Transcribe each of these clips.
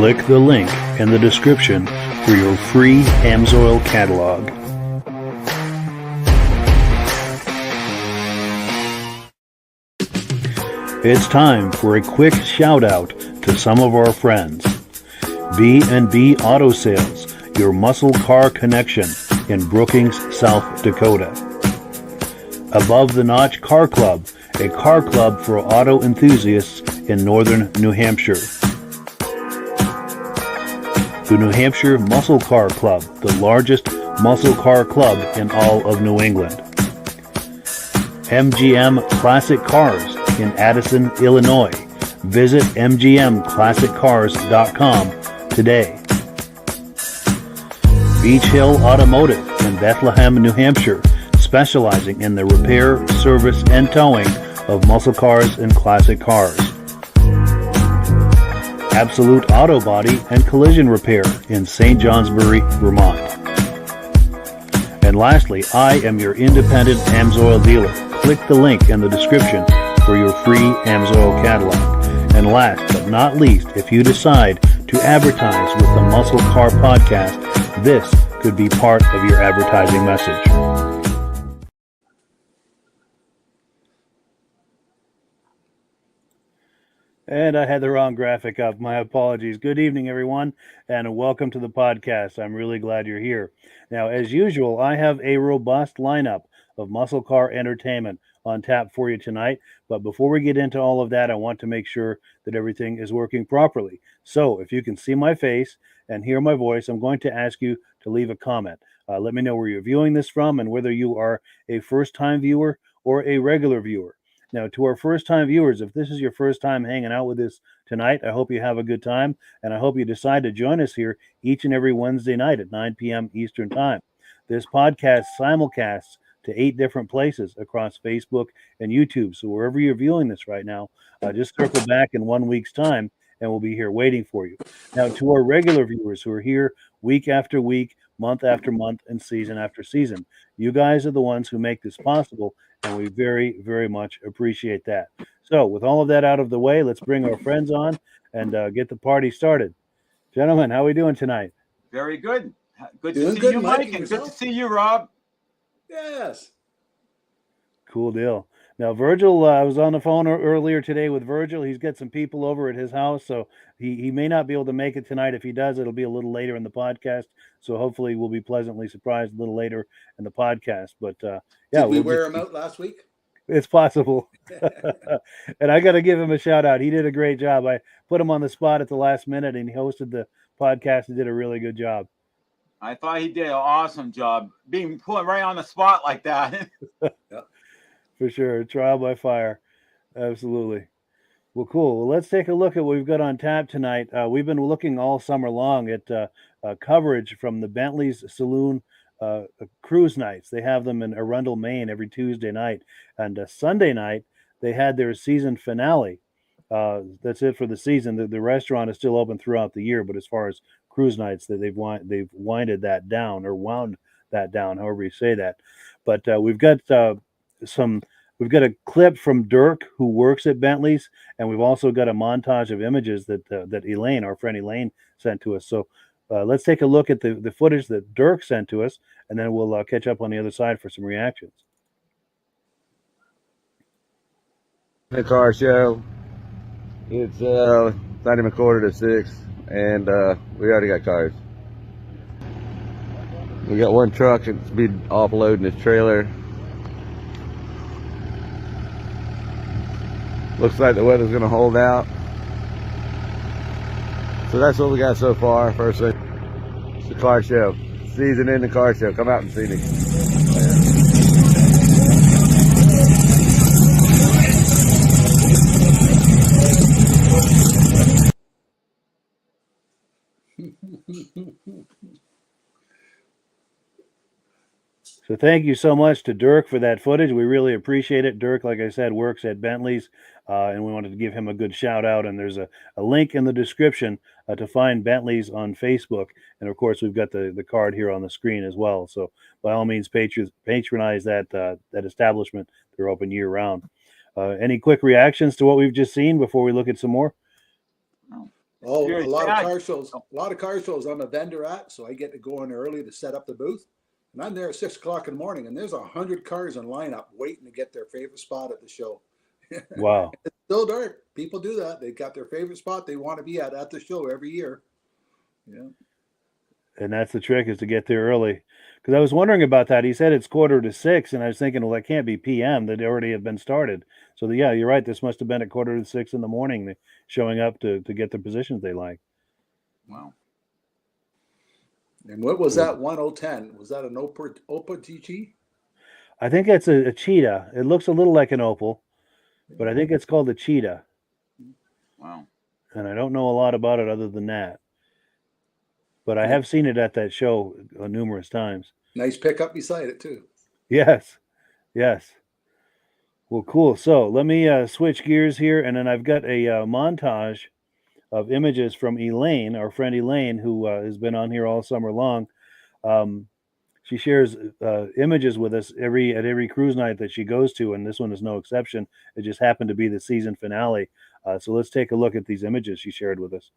Click the link in the description for your free Amsoil catalog. It's time for a quick shout out to some of our friends. B&B Auto Sales, your muscle car connection in Brookings, South Dakota. Above the Notch Car Club, a car club for auto enthusiasts in northern New Hampshire. The New Hampshire Muscle Car Club, the largest muscle car club in all of New England. MGM Classic Cars in Addison, Illinois. Visit mgmclassiccars.com today. Beach Hill Automotive in Bethlehem, New Hampshire, specializing in the repair, service, and towing of muscle cars and classic cars. Absolute Auto Body and Collision Repair in St. Johnsbury, Vermont. And lastly, I am your independent Amsoil dealer. Click the link in the description for your free Amsoil catalog. And last but not least, if you decide to advertise with the Muscle Car Podcast, this could be part of your advertising message. And I had the wrong graphic up. My apologies. Good evening, everyone, and welcome to the podcast. I'm really glad you're here. Now, as usual, I have a robust lineup of muscle car entertainment on tap for you tonight. But before we get into all of that, I want to make sure that everything is working properly. So if you can see my face and hear my voice, I'm going to ask you to leave a comment. Let me know where you're viewing this from and whether you are a first-time viewer or a regular viewer. Now, to our first-time viewers, if this is your first time hanging out with us tonight, I hope you have a good time, and I hope you decide to join us here each and every Wednesday night at 9 p.m. Eastern Time. This podcast simulcasts to 8 different places across Facebook and YouTube. So wherever you're viewing this right now, just circle back in 1 week's time, and we'll be here waiting for you. Now, to our regular viewers who are here week after week, month after month, and season after season, you guys are the ones who make this possible, and we very, very much appreciate that. So with all of that out of the way, let's bring our friends on and get the party started. Gentlemen, how are we doing tonight? Very good. Good to see you, Mike, and good to see you, Rob. Yes. Cool deal. Now, Virgil, I was on the phone earlier today with Virgil. He's got some people over at his house, so he may not be able to make it tonight. If he does, it'll be a little later in the podcast. So hopefully we'll be pleasantly surprised a little later in the podcast. But yeah, did we wear him out last week? It's possible. And I got to give him a shout out. He did a great job. I put him on the spot at the last minute, and he hosted the podcast and did a really good job. I thought he did an awesome job being put right on the spot like that. Yeah. For sure. Trial by fire. Absolutely. Well, cool. Well, let's take a look at what we've got on tap tonight. We've been looking all summer long at coverage from the Bentleys Saloon cruise nights. They have them in Arundel, Maine every Tuesday night. And Sunday night, they had their season finale. That's it for the season. The restaurant is still open throughout the year, but as far as cruise nights, they've winded that down, or wound that down, however you say that. But we've got a clip from Dirk, who works at Bentleys, and we've also got a montage of images that Elaine, our friend Elaine, sent to us. So let's take a look at the footage that Dirk sent to us, and then we'll catch up on the other side for some reactions. The car show. It's not even 5:45, and we already got cars. We got one truck that's be offloading his trailer. Looks like the weather's gonna hold out. So that's what we got so far. First thing, it's the car show. Season in the car show. Come out and see me. So thank you so much to Dirk for that footage. We really appreciate it. Dirk, like I said, works at Bentleys, and we wanted to give him a good shout out. And there's a link in the description to find Bentleys on Facebook. And of course, we've got the card here on the screen as well. So by all means, patronize that establishment. They're open year round. Any quick reactions to what we've just seen before we look at some more? Oh, You're a lot of sad. car shows. A lot of car shows I'm a vendor at, so I get to go in early to set up the booth. And I'm there at 6 o'clock in the morning, and there's 100 cars in lineup waiting to get their favorite spot at the show. Wow. It's still dark. People do that. They got their favorite spot they want to be at the show every year. Yeah. And that's the trick, is to get there early. Because I was wondering about that. He said it's 5:45, and I was thinking, well, that can't be PM. That already have been started. So yeah, you're right. This must have been at 5:45 in the morning, showing up to get the positions they like. Wow. And what was that 1010? Was that an Opa GT? I think that's a cheetah. It looks a little like an Opal, but I think it's called a cheetah. Wow. And I don't know a lot about it other than that. But I have seen it at that show numerous times. Nice pickup beside it too. Yes. Yes. Well, cool. So let me switch gears here, and then I've got a montage of images from Elaine, our friend Elaine, who has been on here all summer long. She shares images with us at every cruise night that she goes to, and this one is no exception. It just happened to be the season finale. So let's take a look at these images she shared with us.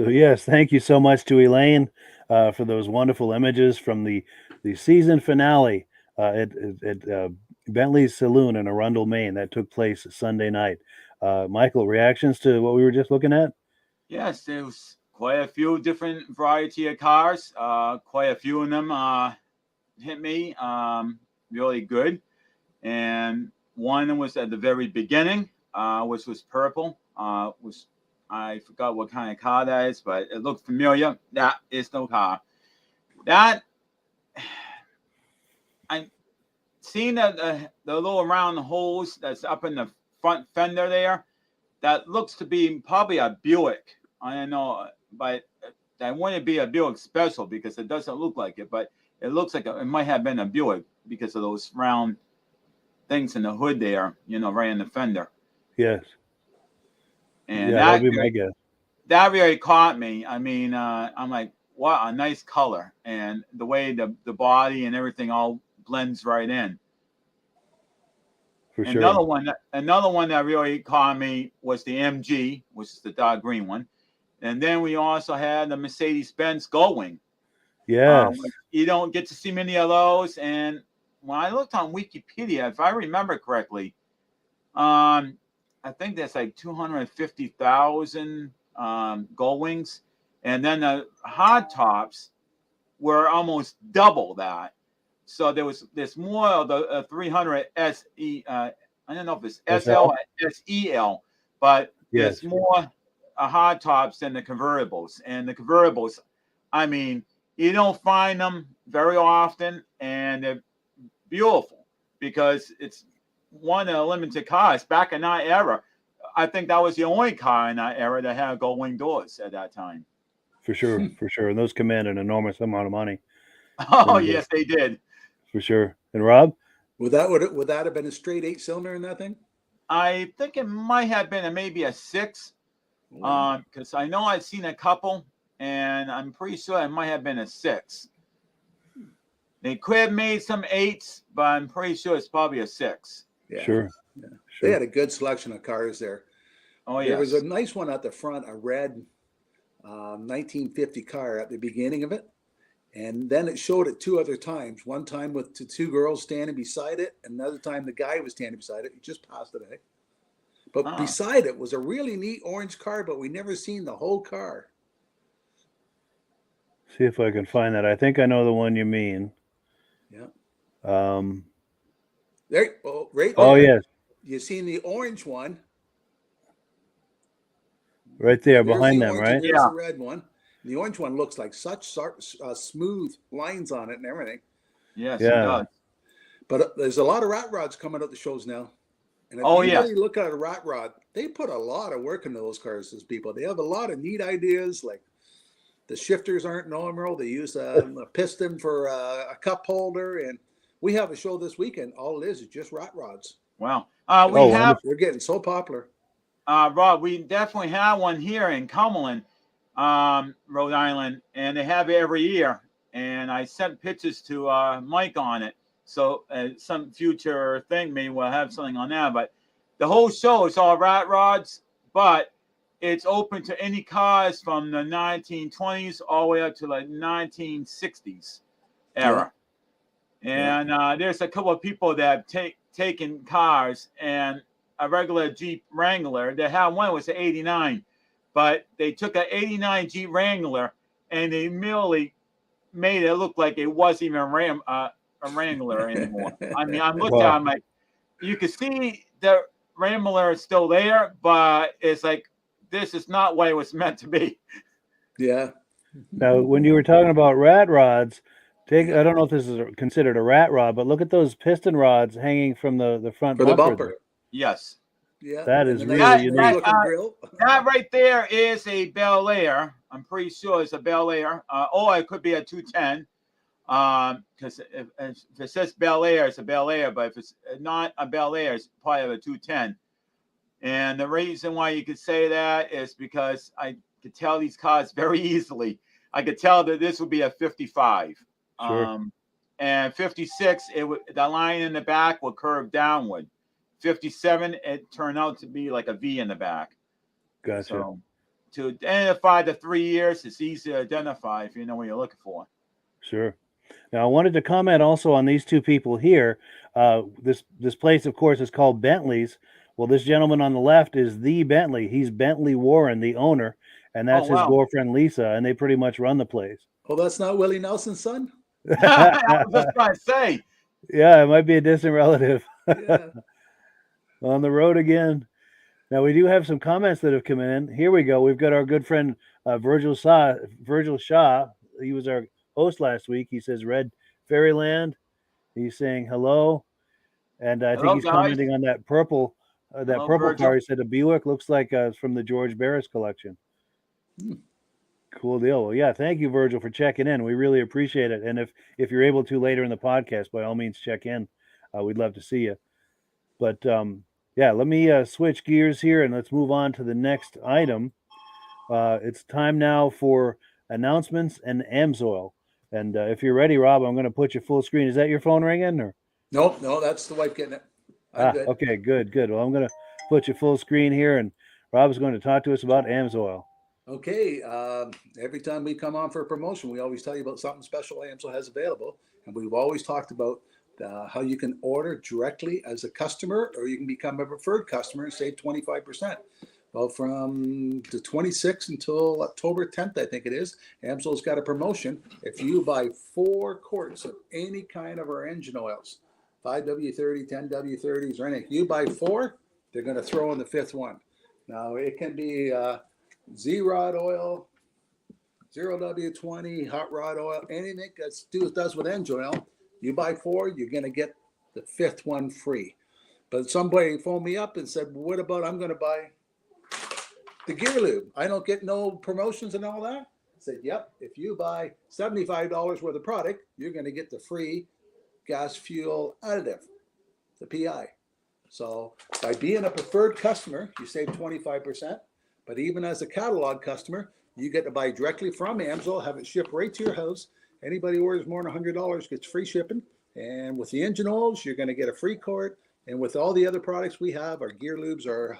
So yes, thank you so much to Elaine for those wonderful images from the season finale at Bentley's Saloon in Arundel, Maine. That took place Sunday night. Michael, reactions to what we were just looking at? Yes, there was quite a few different variety of cars. Quite a few of them hit me really good. And one was at the very beginning, which was purple. I forgot what kind of car that is, but it looked familiar. That is no car. That I seen the little round holes that's up in the front fender there. That looks to be probably a Buick. I don't know, but that wouldn't be a Buick special because it doesn't look like it. But it looks like it might have been a Buick because of those round things in the hood there, right in the fender. Yes. And yeah, that would be my guess. That really caught me. I mean, I'm like, what a nice color, and the way the body and everything all blends right in. For sure. Another one that really caught me was the MG, which is the dark green one, and then we also had the Mercedes-Benz Gullwing. Yes. You don't get to see many of those, and when I looked on Wikipedia, if I remember correctly, I think that's like 250,000 Gullwings, and then the hard tops were almost double that. So there's more of the 300 SE. I don't know if it's SL or SEL, but there's more hard tops than the convertibles. And the convertibles, I mean, you don't find them very often, and they're beautiful because it's one of the limited cars back in that era. I think that was the only car in that era that had gull-wing doors at that time. For sure. And those command an enormous amount of money. Oh, yes, they did. For sure. And Rob? Would that have been a straight 8-cylinder in that thing? I think it might have been maybe a 6, because I know I've seen a couple, and I'm pretty sure it might have been a 6. They could have made some 8s, but I'm pretty sure it's probably a 6. Yeah. Sure. Yeah. They had a good selection of cars there. Oh, yeah. There was a nice one at the front, a red 1950 car at the beginning of it. And then it showed it 2 other times. One time with 2 girls standing beside it. Another time the guy was standing beside it. He just passed it, eh? But beside it was a really neat orange car, but we never seen the whole car. See if I can find that. I think I know the one you mean. Yeah. Right there. Oh, yes. You seen the orange one? Right there behind them, right? There's the red one. The orange one looks like such smooth lines on it and everything. Yes, it does. But there's a lot of rat rods coming out the shows now. And if you really look at a rat rod, they put a lot of work into those cars, those people. They have a lot of neat ideas, like the shifters aren't normal. They use a piston for a cup holder. And we have a show this weekend. All it is just rat rods. Wow. They're getting so popular. Rob, we definitely have one here in Cumberland, Rhode Island, and they have it every year. And I sent pictures to Mike on it. So some future thing, maybe we'll have something on that. But the whole show is all rat rods, but it's open to any cars from the 1920s all the way up to the 1960s era. Yeah. And there's a couple of people that have taken cars, and a regular Jeep Wrangler. They had one was an 89, but they took an 89 Jeep Wrangler and they merely made it look like it wasn't even a Wrangler anymore. I mean, I'm looking at it, I'm like, you can see the Wrangler is still there, but it's like, this is not what it was meant to be. Yeah. Now, when you were talking about rat rods, I don't know if this is considered a rat rod, but look at those piston rods hanging from the front bumper. Yes. Yeah. That is really unique. That right there is a Bel Air. I'm pretty sure it's a Bel Air. Or it could be a 210. Because if it says Bel Air, it's a Bel Air. But if it's not a Bel Air, it's probably a 210. And the reason why you could say that is because I could tell these cars very easily. I could tell that this would be a 55. Sure. And 56, the line in the back would curve downward. 57, it turned out to be like a V in the back. Gotcha. So, to identify the 3 years, it's easy to identify if you know what you're looking for. Sure. Now, I wanted to comment also on these two people here. This place, of course, is called Bentleys. Well, this gentleman on the left is the Bentley. He's Bentley Warren, the owner, and that's his wow. girlfriend Lisa, and they pretty much run the place. Oh, that's not Willie Nelson's son? I was just trying to say. Yeah, it might be a distant relative. Yeah. On the road again. Now, we do have some comments that have come in. Here we go. We've got our good friend Virgil Shaw. He was our host last week. He says, Red Fairyland. He's saying hello. And I think he's commenting on that purple Virgil. Car. He said a Buick looks like it's from the George Barris collection. Cool deal. Well, yeah, thank you, Virgil, for checking in. We really appreciate it. And if you're able to later in the podcast, by all means, check in. We'd love to see you. But yeah, let me switch gears here and let's move on to the next item. It's time now for announcements and Amsoil. And if you're ready, Rob, I'm going to put you full screen. Is that your phone ringing? Or? Nope, no, that's the wife getting it. I'm good. Okay, good. Well, I'm going to put you full screen here, and Rob's going to talk to us about Amsoil. Okay, every time we come on for a promotion, we always tell you about something special Amsoil has available. And we've always talked about how you can order directly as a customer, or you can become a preferred customer and save 25%. Well, from the 26th until October 10th, I think it is, Amsoil's got a promotion. If you buy 4 quarts of any kind of our engine oils, 5W30, 10W30s, or anything, you buy 4, they're going to throw in the 5th one. Now, it can be Z-Rod oil, 0W20, hot rod oil, anything that does with engine oil. You buy 4, you're going to get the 5th one free. But somebody phoned me up and said, what about I'm going to buy the gear lube? I don't get no promotions and all that. I said, yep, if you buy $75 worth of product, you're going to get the free gas fuel additive, the PI. So by being a preferred customer, you save 25%. But even as a catalog customer, you get to buy directly from Amsoil, have it shipped right to your house. Anybody orders more than $100 gets free shipping. And with the engine oils, you're going to get a free quart. And with all the other products we have, our gear lubes, our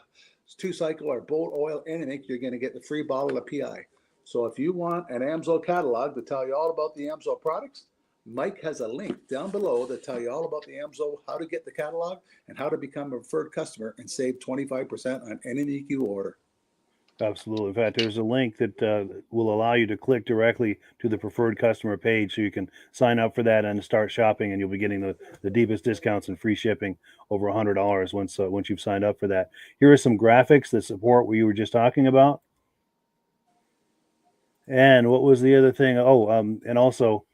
2-cycle, our bolt oil, anything, you're going to get the free bottle of PI. So if you want an Amsoil catalog to tell you all about the Amsoil products, Mike has a link down below that tell you all about the Amsoil, how to get the catalog, and how to become a preferred customer and save 25% on anything you order. Absolutely. In fact, there's a link that will allow you to click directly to the preferred customer page, so you can sign up for that and start shopping, and you'll be getting the deepest discounts and free shipping over $100 once you've signed up for that. Here are some graphics that support what you were just talking about. And what was the other thing? And also,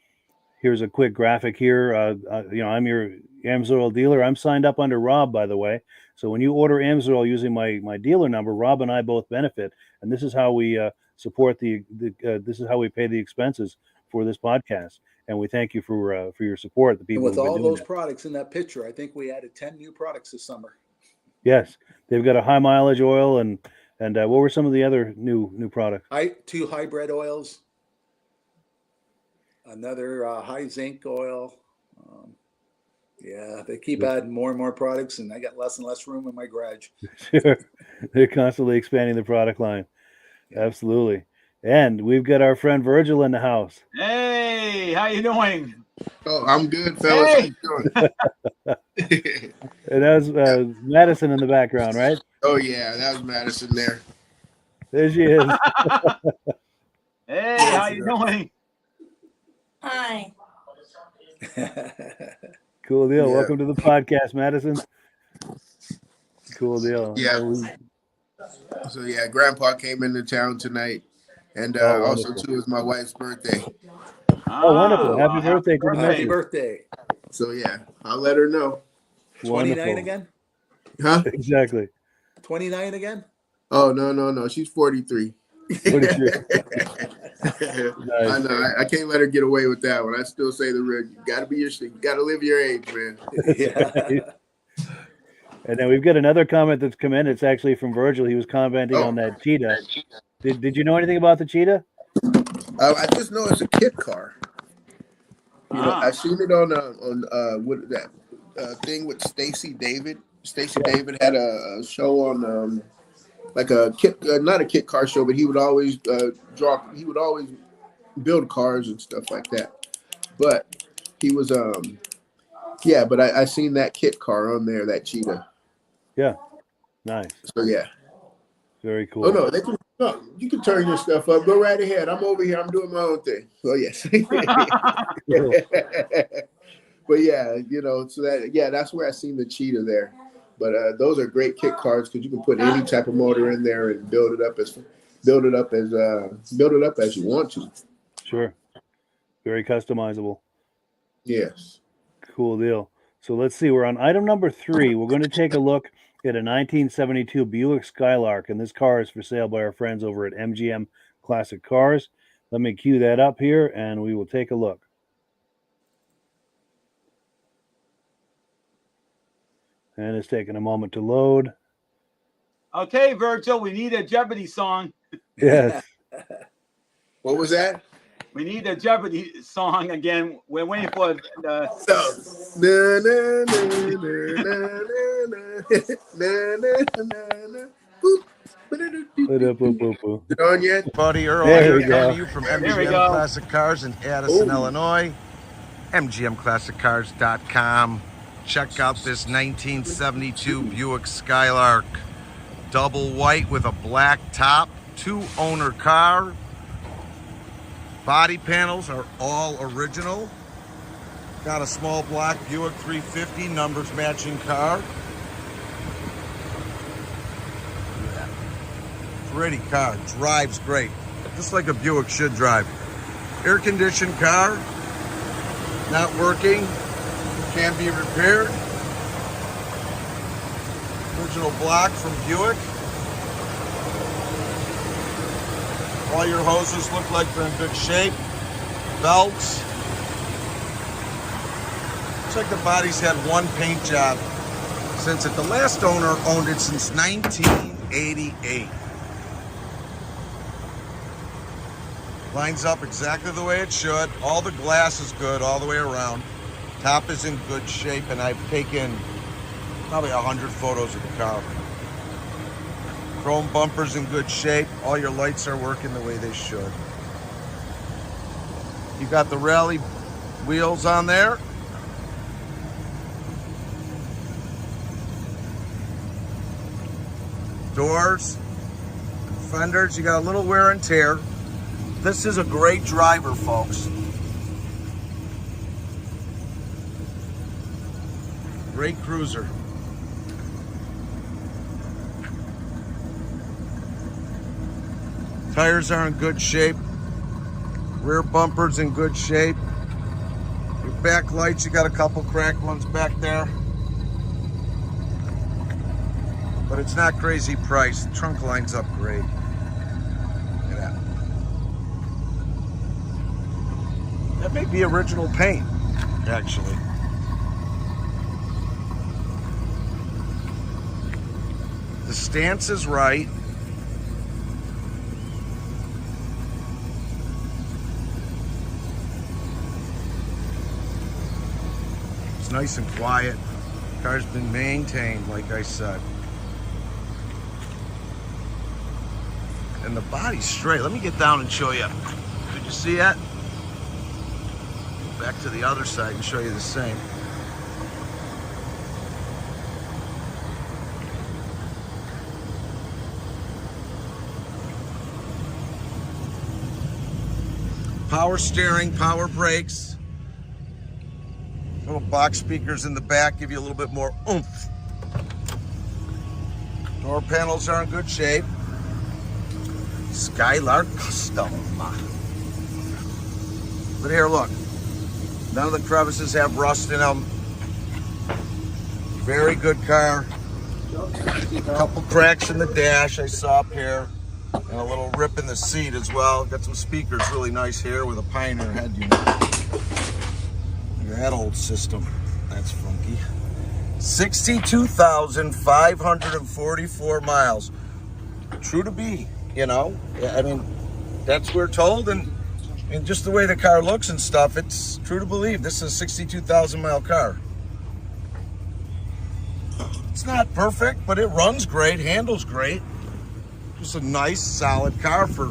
here's a quick graphic here. I'm your Amsoil dealer. I'm signed up under Rob, by the way. So when you order Amsoil using my dealer number, Rob and I both benefit. And this is how we support this is how we pay the expenses for this podcast. And we thank you for your support. The people and with all those products in that picture, I think we added 10 new products this summer. Yes, they've got a high mileage oil and what were some of the other new products? 2 hybrid oils. Another high zinc oil. Yeah, they keep adding more and more products, and I got less and less room in my garage. Sure. They're constantly expanding the product line. Yeah. Absolutely. And we've got our friend Virgil in the house. Hey, how you doing? Oh, I'm good, fellas. Hey. How you doing? And that was Madison in the background, right? Oh, yeah, that was Madison there. There she is. Hey, how you doing? Hi. Cool deal. Yeah. Welcome to the podcast, Madison. Cool deal. Yeah. So yeah, Grandpa came into town tonight, and also too is my wife's birthday. Oh, wonderful! Happy birthday to the missus. Happy birthday. So yeah, I'll let her know. 29 again? Huh? Exactly. 29 again? Oh no, she's 43. 43. Nice. I know. I can't let her get away with that one. I still say the real. You gotta live your age, man. Yeah. And then we've got another comment that's come in. It's actually from Virgil. He was commenting on that Cheetah. Did you know anything about the Cheetah? I just know it's a kit car. You know, I seen it on what that thing with Stacy David. Stacy David had a show on like a kit, not a kit car show, but he would always he would always build cars and stuff like that. But he was, yeah, but I seen that kit car on there, that Cheetah. Yeah, nice. So yeah. Very cool. Oh no, you can turn your stuff up. Go right ahead. I'm over here. I'm doing my own thing. So yes. But yeah, you know, so that's where I seen the Cheetah there. But those are great kit cars because you can put any type of motor in there and build it up as you want to. Sure. Very customizable. Yes. Cool deal. So let's see. We're on item number 3. We're going to take a look at a 1972 Buick Skylark, and this car is for sale by our friends over at MGM Classic Cars. Let me cue that up here, and we will take a look. And it's taking a moment to load. Okay, Virgil, we need a Jeopardy song. Yes. What was that? We need a Jeopardy song again. We're waiting for the. On yet? Buddy Earl There we here, coming go. to you from There we MGM go. Classic Cars in Addison, Illinois. MGMClassicCars.com. Check out this 1972 Buick Skylark. Double white with a black top. 2-owner car. Body panels are all original. Got a small block Buick 350, numbers matching car. Pretty car, drives great, just like a Buick should drive. Air conditioned car, not working, can be repaired. Original block from Buick. All your hoses look like they're in good shape. Belts. Looks like the body's had one paint job since it. The last owner owned it since 1988. Lines up exactly the way it should. All the glass is good all the way around. Top is in good shape, and I've taken probably 100 photos of the car. Chrome bumpers in good shape. All your lights are working the way they should. You got the rally wheels on there. Doors, fenders, you got a little wear and tear. This is a great driver, folks. Great cruiser. Tires are in good shape. Rear bumper's in good shape. Your back lights, you got a couple cracked ones back there. But it's not crazy priced. The trunk lines up great. Look at that. That may be original paint, actually. The stance is right. It's nice and quiet. The car's been maintained, like I said. And the body's straight. Let me get down and show you. Did you see that? Back to the other side and show you the same. Power steering, power brakes. Little box speakers in the back give you a little bit more oomph. Door panels are in good shape. Skylark Custom. But here, look. None of the crevices have rust in them. Very good car. A couple cracks in the dash I saw up here. And a little rip in the seat as well. Got some speakers really nice here with a Pioneer head unit. Look at that old system. That's funky. 62,544 miles. True to be, you know. I mean, that's what we're told, and just the way the car looks and stuff, it's true to believe this is a 62,000 mile car. It's not perfect, but it runs great, handles great. Just a nice, solid car for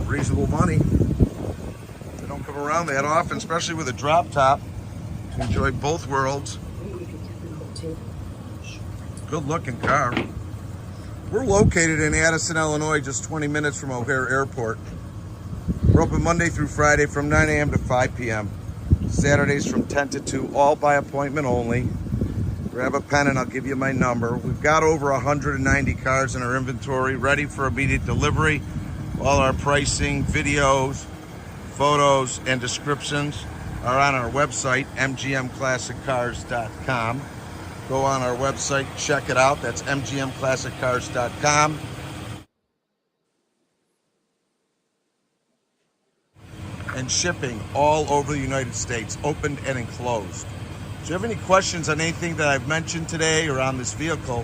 reasonable money. They don't come around that often, especially with a drop top. To enjoy both worlds. Good looking car. We're located in Addison, Illinois, just 20 minutes from O'Hare Airport. We're open Monday through Friday from 9 a.m. to 5 p.m. Saturdays from 10 to 2, all by appointment only. Grab a pen and I'll give you my number. We've got over 190 cars in our inventory ready for immediate delivery. All our pricing, videos, photos, and descriptions are on our website, mgmclassiccars.com. Go on our website, check it out. That's mgmclassiccars.com. And shipping all over the United States, opened and enclosed. If you have any questions on anything that I've mentioned today or on this vehicle,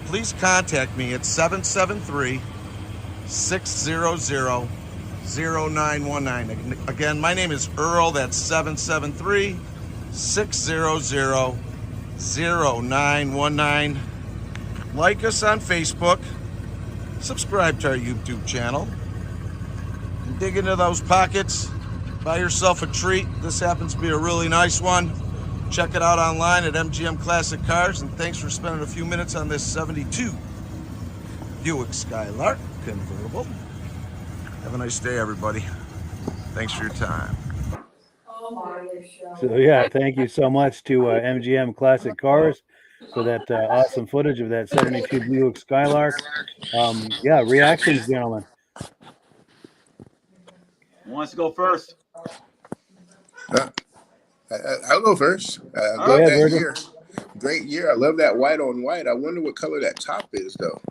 please contact me at 773-600-0919. Again, my name is Earl. That's 773-600-0919. Like us on Facebook. Subscribe to our YouTube channel. And dig into those pockets. Buy yourself a treat. This happens to be a really nice one. Check it out online at MGM Classic Cars. And thanks for spending a few minutes on this 72 Buick Skylark convertible. Have a nice day, everybody. Thanks for your time. So yeah, thank you so much to MGM Classic Cars for that awesome footage of that 72 Buick Skylark. Yeah, reactions, gentlemen. Who wants to go first? I'll go first. Love ahead, that Virgil. year. Great year. I love that white on white. I wonder what color that top is, though.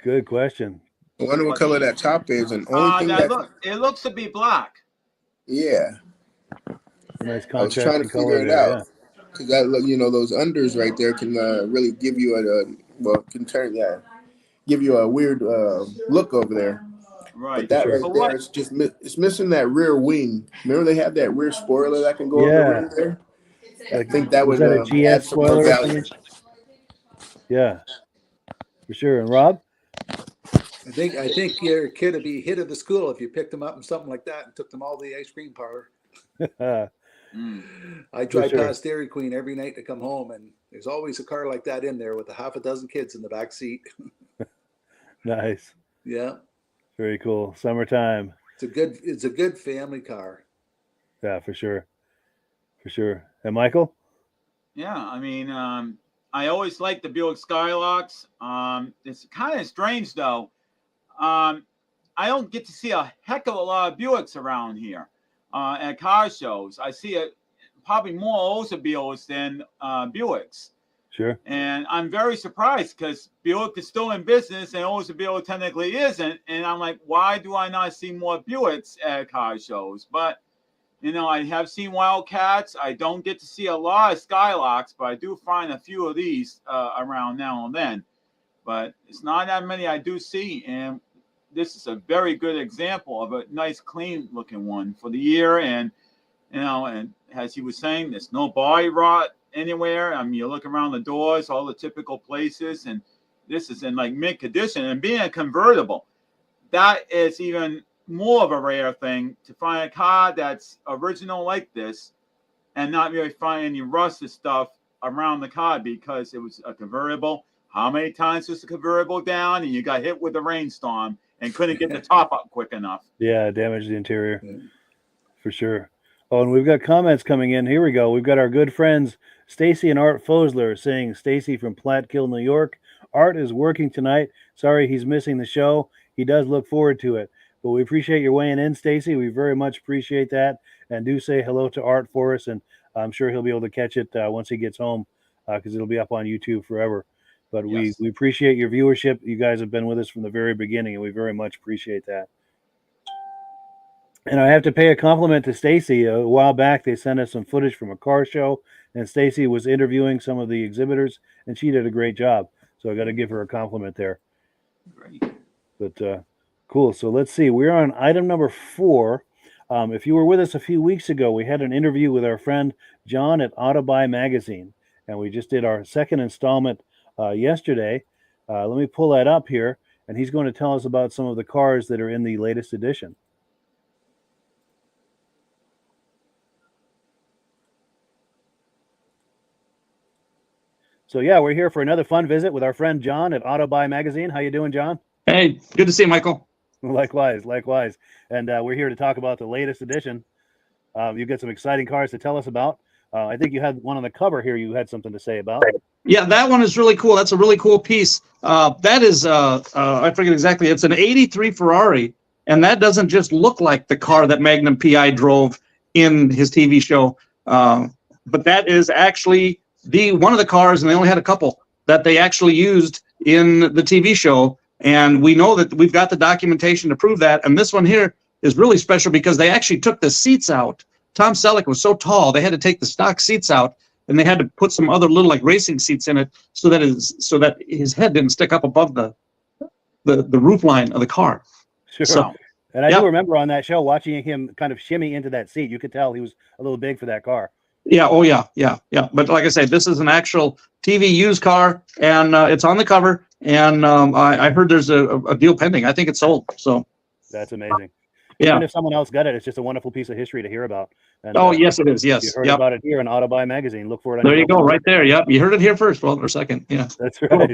Good question. I wonder what color that top is. And only thing it looks to be black. Yeah. Nice I was trying to contrasting color figure it there. out. Because that, those unders right there can really give you give you a weird look over there. Right. But that right there is just it's missing that rear wing. Remember they have that rear spoiler that can go on the ring there? I think that would a GS add some more spoiler or value. something? Yeah, for sure. And Rob? I think your kid would be hit at the school if you picked them up and something like that and took them all to the ice cream parlor. I drive past Dairy Queen every night to come home, and there's always a car like that in there with a half a dozen kids in the back seat. Nice. Yeah. Very cool. Summertime. It's a good family car. Yeah, for sure. For sure. And Michael? Yeah, I mean, I always like the Buick Skylarks. It's kind of strange though. I don't get to see a heck of a lot of Buicks around here at car shows. I see probably more Oldsmobiles than Buicks. Sure. And I'm very surprised because Buick is still in business and Oldsmobile technically isn't. And I'm like, why do I not see more Buicks at car shows? But, I have seen Wildcats. I don't get to see a lot of Skylarks, but I do find a few of these around now and then. But it's not that many I do see. And this is a very good example of a nice, clean looking one for the year. And, and as he was saying, there's no body rot anywhere. I mean, you look around the doors, all the typical places, and this is in like mint condition. And being a convertible, that is even more of a rare thing to find a car that's original like this and not really find any rusted stuff around the car because it was a convertible. How many times was the convertible down and you got hit with a rainstorm and couldn't get the top up quick enough? Yeah, damaged the interior. For sure. Oh, and we've got comments coming in. Here we go. We've got our good friends Stacy and Art Fosler saying, Stacy from Platkill, New York. Art is working tonight. Sorry he's missing the show. He does look forward to it. But we appreciate your weighing in, Stacy. We very much appreciate that. And do say hello to Art for us. And I'm sure he'll be able to catch it once he gets home because it'll be up on YouTube forever. But we appreciate your viewership. You guys have been with us from the very beginning, and we very much appreciate that. And I have to pay a compliment to Stacy. A while back, they sent us some footage from a car show, and Stacy was interviewing some of the exhibitors, and she did a great job. So I got to give her a compliment there. Great. But cool. So let's see. We're on item number 4. If you were with us a few weeks ago, we had an interview with our friend John at AUTABUY magazine, and we just did our second installment yesterday. Let me pull that up here. and he's going to tell us about some of the cars that are in the latest edition. So yeah, we're here for another fun visit with our friend John at AUTABUY magazine. How you doing, John? Hey, good to see you, Michael. Likewise. And we're here to talk about the latest edition. You've got some exciting cars to tell us about. I think you had one on the cover here you had something to say about. Yeah, that one is really cool. That's a really cool piece. That is, I forget exactly, it's an 83 Ferrari, and that doesn't just look like the car that Magnum PI drove in his TV show, but that is actually one of the cars, and they only had a couple, that they actually used in the TV show. And we know that we've got the documentation to prove that. And this one here is really special because they actually took the seats out. Tom Selleck was so tall, they had to take the stock seats out, and they had to put some other little like racing seats in it so that his head didn't stick up above the roof line of the car. Sure. So, and I do remember on that show watching him kind of shimmy into that seat. You could tell he was a little big for that car. Yeah. Oh, yeah. But like I say, this is an actual TV used car, and it's on the cover. And I heard there's a deal pending. I think it's sold. So that's amazing. Yeah. Even if someone else got it, it's just a wonderful piece of history to hear about. And, yes, it is. Yes. You heard about it here in AUTABUY magazine. Look for it. There you go, right there. Yep. You heard it here first. Well, or second. Yeah. That's right. Cool.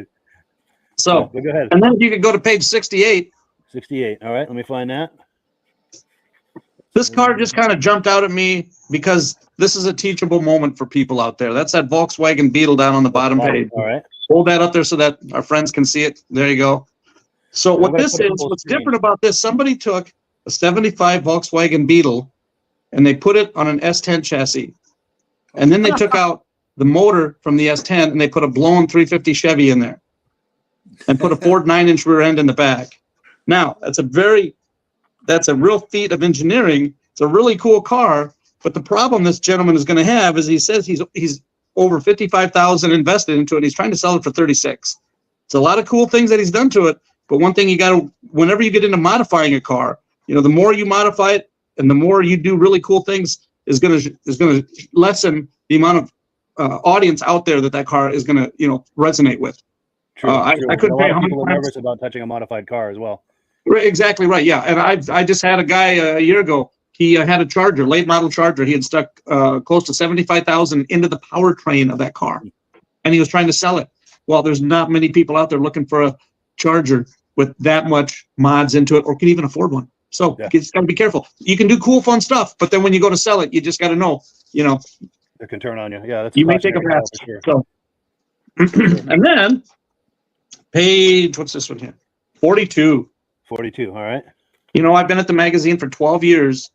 So go ahead. And then you can go to page 68. 68. All right. Let me find that. This car just kind of jumped out at me because this is a teachable moment for people out there. That's that Volkswagen Beetle down on the bottom page. All right. Hold that up there so that our friends can see it. There you go. So what this is, what's different about this, somebody took a 75 Volkswagen Beetle and they put it on an S10 chassis. And then they took out the motor from the S10 and they put a blown 350 Chevy in there and put a Ford 9-inch rear end in the back. Now, that's a real feat of engineering. It's a really cool car, but the problem this gentleman is going to have is he says he's over $55,000 invested into it. He's trying to sell it for $36,000. It's a lot of cool things that he's done to it, but one thing you got to, whenever you get into modifying a car, the more you modify it and the more you do really cool things is going to lessen the amount of audience out there that car is going to resonate with. True. I couldn't pay how many people are nervous about touching a modified car as well. Right, exactly right. Yeah, and I just had a guy a year ago. He had a Charger, late model Charger. He had stuck close to $75,000 into the powertrain of that car, and he was trying to sell it. Well, there's not many people out there looking for a Charger with that much mods into it, or can even afford one. So you just got to be careful. You can do cool, fun stuff, but then when you go to sell it, you just got to know, it can turn on you. Yeah, that's you may take a pass. Sure. So, and then page, what's this one here? 42. 42. All right. I've been at the magazine for 12 years,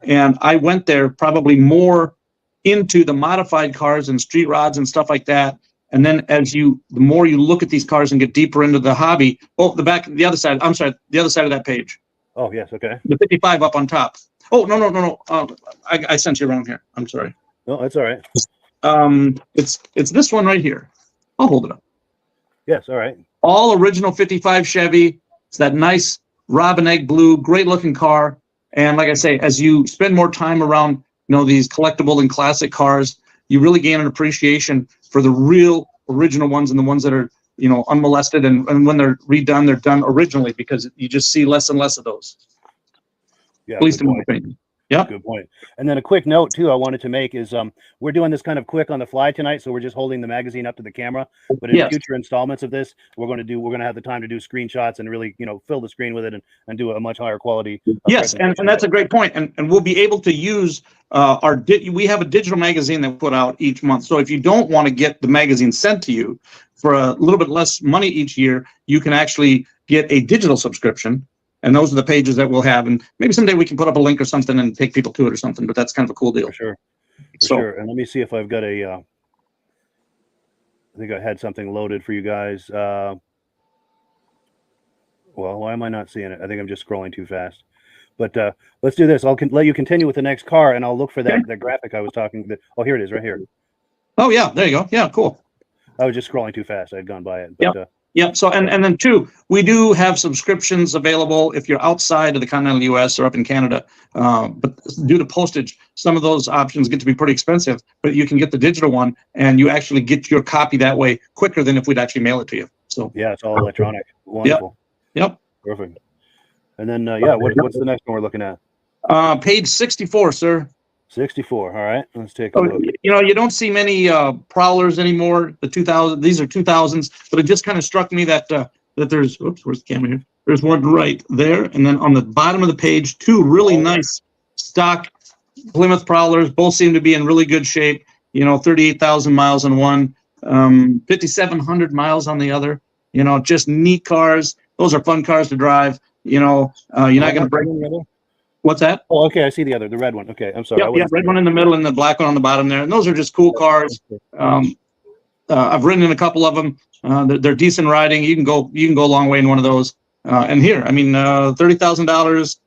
and I went there probably more into the modified cars and street rods and stuff like that. And then the more you look at these cars and get deeper into the hobby, the other side of that page. Oh, yes. Okay. The 55 up on top. Oh, no. I sent you around here. I'm sorry. No, that's all right. It's this one right here. I'll hold it up. Yes. All right. All original 55 Chevy. It's that nice robin egg blue, great looking car. And like I say, as you spend more time around, these collectible and classic cars, you really gain an appreciation for the real original ones and the ones that are, unmolested. And when they're redone, they're done originally because you just see less and less of those. Yeah. At least in my opinion. Yeah. Good point. And then a quick note too I wanted to make is we're doing this kind of quick on the fly tonight, so we're just holding the magazine up to the camera. But in future installments of this, we're going to have the time to do screenshots and really fill the screen with it and do a much higher quality. Yes, and that's a great point. And we'll be able to use we have a digital magazine that we put out each month. So if you don't want to get the magazine sent to you for a little bit less money each year, you can actually get a digital subscription. And those are the pages that we'll have. And maybe someday we can put up a link or something and take people to it or something. But that's kind of a cool deal. For sure. Sure. And let me see if I've got I think I had something loaded for you guys. Well, why am I not seeing it? I think I'm just scrolling too fast. But let's do this. I'll let you continue with the next car, and I'll look for that graphic I was talking about. Oh, here it is right here. Oh, yeah. There you go. Yeah, cool. I was just scrolling too fast. I had gone by it. But, Yep. So, and then two, we do have subscriptions available if you're outside of the continental U.S. or up in Canada. But due to postage, some of those options get to be pretty expensive. But you can get the digital one, and you actually get your copy that way quicker than if we'd actually mail it to you. So yeah, it's all electronic. Wonderful. Yep. Perfect. And then, what's the next one we're looking at? Page 64, sir. 64. All right, let's take a look. You don't see many prowlers anymore. The 2000, these are 2000s, but it just kind of struck me that that there's, oops, where's the camera here? There's one right there, and then on the bottom of the page, two really nice stock Plymouth prowlers. Both seem to be in really good shape. 38,000 miles on one, 5,700 miles on the other. Just neat cars. Those are fun cars to drive. You're not going to break. What's that? Oh, okay. I see the red one. Okay, I'm sorry. Yeah, red one in the middle and the black one on the bottom there. And those are just cool cars. I've ridden in a couple of them. They're decent riding. You can go a long way in one of those. And here, I mean, $30,000,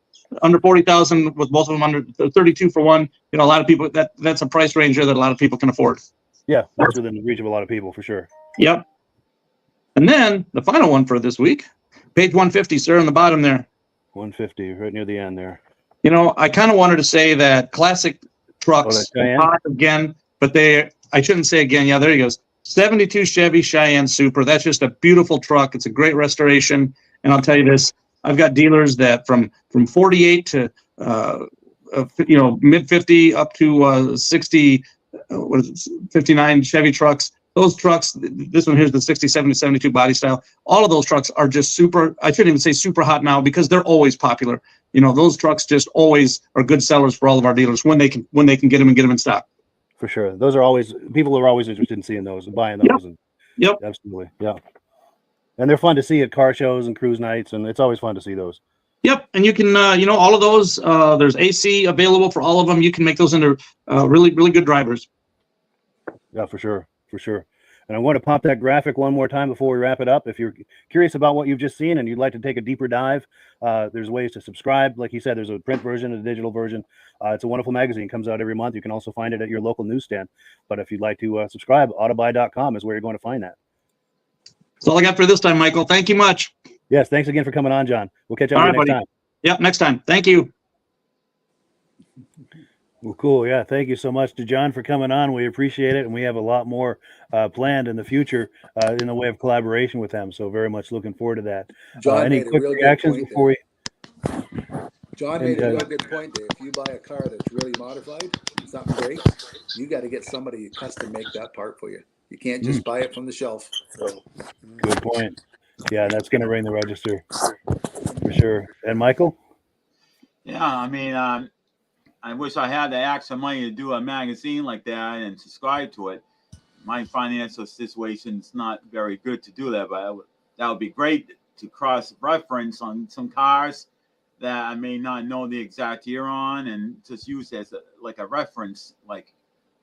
under 40,000 with both of them, under 32 for one. A lot of people, that's a price range there that a lot of people can afford. Yeah, that's within the reach of a lot of people for sure. Yep. And then the final one for this week, page 150, sir, on the bottom there. 150, right near the end there. I kind of wanted to say that classic trucks hot again, but I shouldn't say again. Yeah, there he goes. 72 Chevy Cheyenne Super. That's just a beautiful truck. It's a great restoration. And I'll tell you this, I've got dealers that from 48 to, mid 50 up to 60, 59 Chevy trucks. Those trucks, this one here's the 60, 70, 72 body style. All of those trucks are just super, I shouldn't even say super hot now because they're always popular. Those trucks just always are good sellers for all of our dealers when they can get them and get them in stock. For sure. Those are always, people are always interested in seeing those and buying those. Yep. Absolutely. Yeah. And they're fun to see at car shows and cruise nights. And it's always fun to see those. Yep. And you can, all of those, there's AC available for all of them. You can make those into really, really good drivers. Yeah, for sure. For sure. And I want to pop that graphic one more time before we wrap it up. If you're curious about what you've just seen and you'd like to take a deeper dive, there's ways to subscribe. Like you said, there's a print version and a digital version. It's a wonderful magazine. It comes out every month. You can also find it at your local newsstand. But if you'd like to subscribe, AUTABUY.com is where you're going to find that. That's all I got for this time, Michael. Thank you much. Yes, thanks again for coming on, John. We'll catch up with you next time. Yep, next time. Thank you. Well, cool. Yeah, thank you so much to John for coming on. We appreciate it, and we have a lot more planned in the future in the way of collaboration with them. So very much looking forward to that. John any quick reactions before we? John made a real good point there. If you buy a car that's really modified, something great, you got to get somebody to custom make that part for you. You can't just buy it from the shelf. So. Good point. Yeah, that's going to ring the register for sure. And Michael? Yeah, I mean, I wish I had the extra money to do a magazine like that and subscribe to it. My financial situation is not very good to do that, but that would be great to cross-reference on some cars that I may not know the exact year on and just use as a reference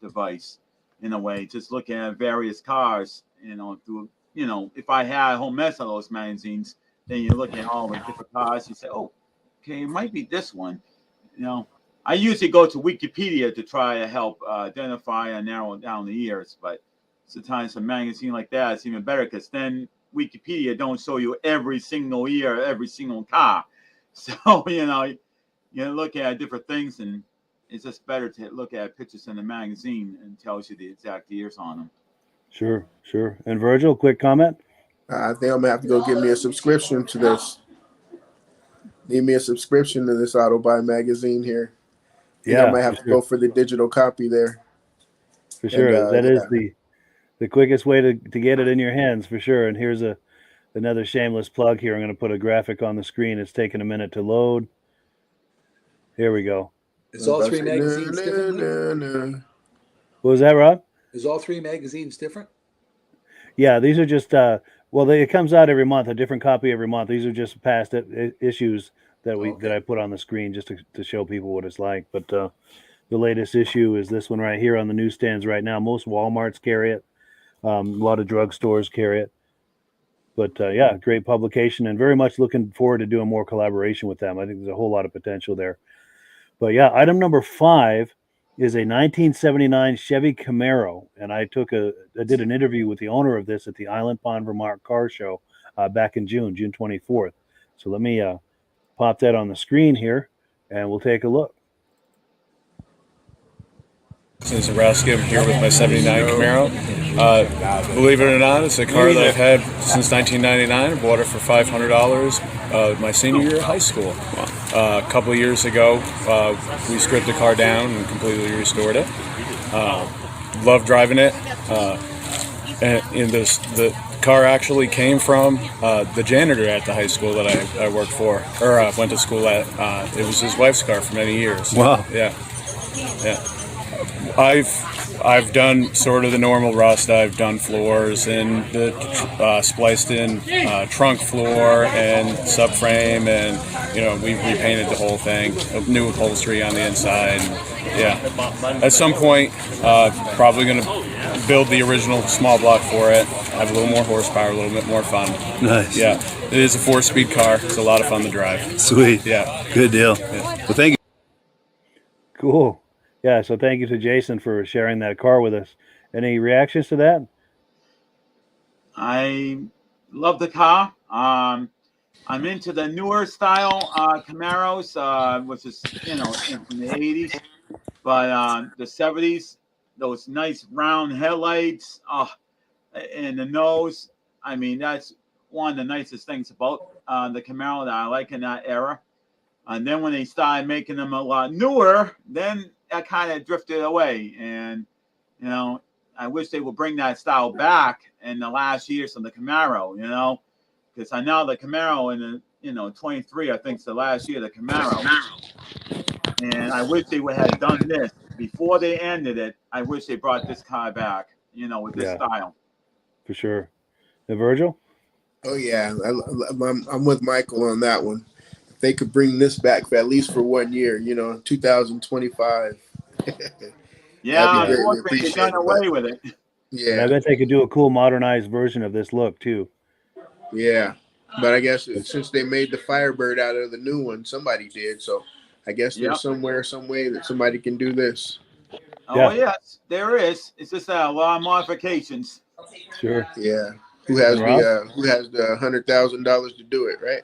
device in a way. Just looking at various cars, if I had a whole mess of those magazines, then you look at all the different cars, you say, oh, okay, it might be this one, I usually go to Wikipedia to try to help identify and narrow down the years, but sometimes a magazine like that is even better because then Wikipedia don't show you every single year, every single car. So, you look at different things and it's just better to look at pictures in the magazine and tells you the exact years on them. Sure. And Virgil, quick comment? I think I'm going to have to go get me a subscription to this. Need me a subscription to this AUTABUY magazine here. I might have to go for the digital copy there. For sure. That is the quickest way to get it in your hands, for sure. And here's another shameless plug here. I'm going to put a graphic on the screen. It's taking a minute to load. Here we go. Is all three magazines different? What was that, Rob? Is all three magazines different? Yeah, these are just, it comes out every month, a different copy every month. These are just past issues that I put on the screen just to show people what it's like. But the latest issue is this one right here on the newsstands right now. Most Walmarts carry it. A lot of drugstores carry it. But great publication and very much looking forward to doing more collaboration with them. I think there's a whole lot of potential there. But yeah, item number 5 is a 1979 Chevy Camaro. And I did an interview with the owner of this at the Island Pond, Vermont car show back in June 24th. So let me pop that on the screen here and we'll take a look. This is Raskin. I'm here with my 79 Camaro. Believe it or not, it's a car that I've had since 1999. I bought it for $500 my senior year of high school. A couple of years ago, we stripped the car down and completely restored it. Love driving it. And the car actually came from the janitor at the high school that I worked for, or went to school at. It was his wife's car for many years. Wow. Yeah. I've done sort of the normal rust. I've done floors and the spliced in trunk floor and subframe, and we repainted the whole thing. New upholstery on the inside. And, at some point, probably going to build the original small block for it. Have a little more horsepower, a little bit more fun. Nice. Yeah, it is a 4-speed car. It's a lot of fun to drive. Sweet. Yeah. Good deal. Yeah. Well, thank you. Cool. Yeah, so thank you to Jason for sharing that car with us. Any reactions to that? I love the car. I'm into the newer style Camaros, which is from the 80s, but the 70s, those nice round headlights, and the nose. I mean, that's one of the nicest things about the Camaro that I like in that era. And then when they started making them a lot newer, then that kind of drifted away. And, I wish they would bring that style back in the last years of the Camaro, because I know the Camaro in the, 23, I think is the last year of the Camaro. And I wish they would have done this before they ended it. I wish they brought this car back, with this style. For sure. And Virgil? Oh yeah, I'm with Michael on that one. If they could bring this back for at least for 1 year, 2025. Yeah, they done away with it. Yeah, and I bet they could do a cool modernized version of this look too. Yeah, but I guess since they made the Firebird out of the new one, somebody did. So I guess there's some way that somebody can do this. Oh yes, there is. It's just a lot of modifications. Sure. Yeah. Who has the $100,000 to do it, right?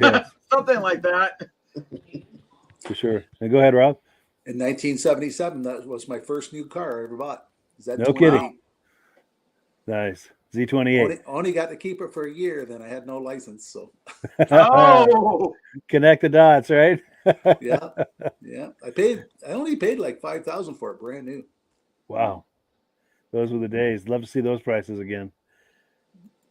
Yeah. Something like that. For sure. And go ahead, Rob. In 1977, that was my first new car I ever bought. Is that No kidding. Nice. Z28. Only got to keep it for a year. Then I had no license. So. Oh. Connect the dots, right? Yeah. I only paid like $5,000 for it, brand new. Wow. Those were the days. Love to see those prices again.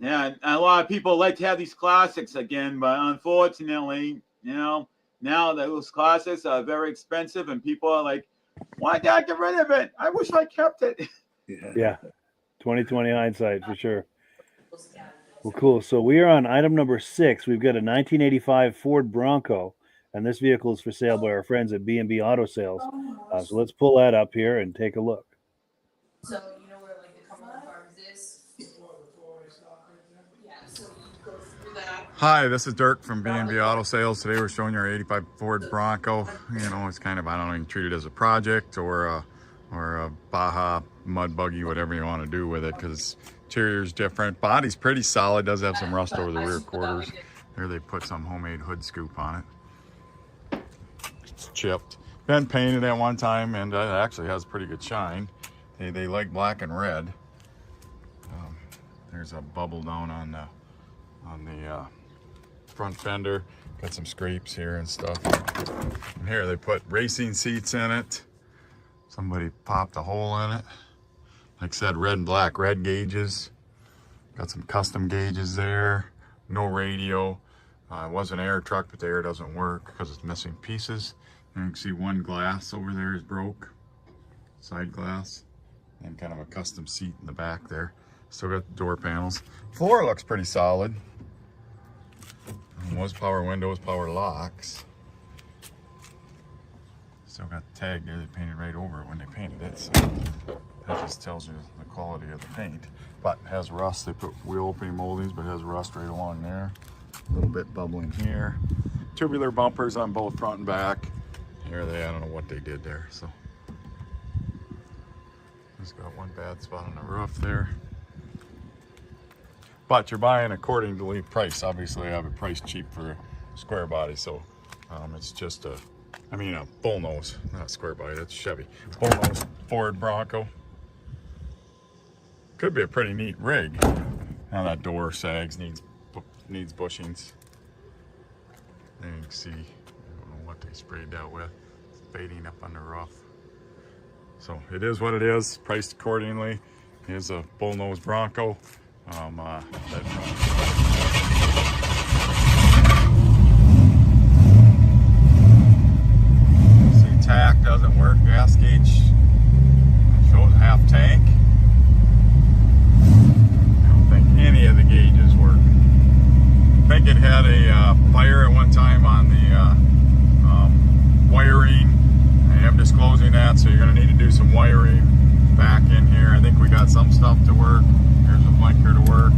Yeah, a lot of people like to have these classics again, but unfortunately, now those classics are very expensive, and people are like, "Why did I get rid of it? I wish I kept it." Yeah. 2020 hindsight for sure. Well, cool. So we are on item number 6. We've got a 1985 Ford Bronco, and this vehicle is for sale by our friends at B&B Auto Sales. So let's pull that up here and take a look. So where like the couple of cars is. Yeah, so you go through that. Hi, this is Dirk from B&B Auto Sales. Today we're showing you our 85 Ford Bronco. It's kind of, I don't know, you can treat it as a project or a Baja mud buggy, whatever you want to do with it, because interior's different. Body's pretty solid, does have some rust over the rear quarters. Here they put some homemade hood scoop on it. It's chipped. Been painted at one time, and it actually has pretty good shine. They like black and red. There's a bubble down on the front fender. Got some scrapes here and stuff. And here they put racing seats in it. Somebody popped a hole in it. Like I said, red and black, red gauges. Got some custom gauges there. No radio. It was an air truck, but the air doesn't work because it's missing pieces. And you can see one glass over there is broke. Side glass. And kind of a custom seat in the back there. Still got the door panels. Floor looks pretty solid. Was power windows, power locks. Still got the tag there. They painted right over it when they painted it. So that just tells you the quality of the paint. But it has rust. They put wheel opening moldings, but it has rust right along there. A little bit bubbling here. Tubular bumpers on both front and back. Here I don't know what they did there. So just got one bad spot on the roof there. But you're buying according to the price. Obviously, I have it priced cheap for a square body, so it's just a bull nose, not square body. That's Chevy. Bull nose Ford Bronco. Could be a pretty neat rig. Now that door sags, needs bushings. There you can see, I don't know what they sprayed that with. It's fading up on the roof. So it is what it is, priced accordingly. Here's a bullnose Bronco. See, tack doesn't work, gas gauge shows half tank. I don't think any of the gauges work. I think it had a fire at one time on the wiring. I am disclosing that, so you're going to need to do some wiring back in here. I think we got some stuff to work. Here's a blinker to work,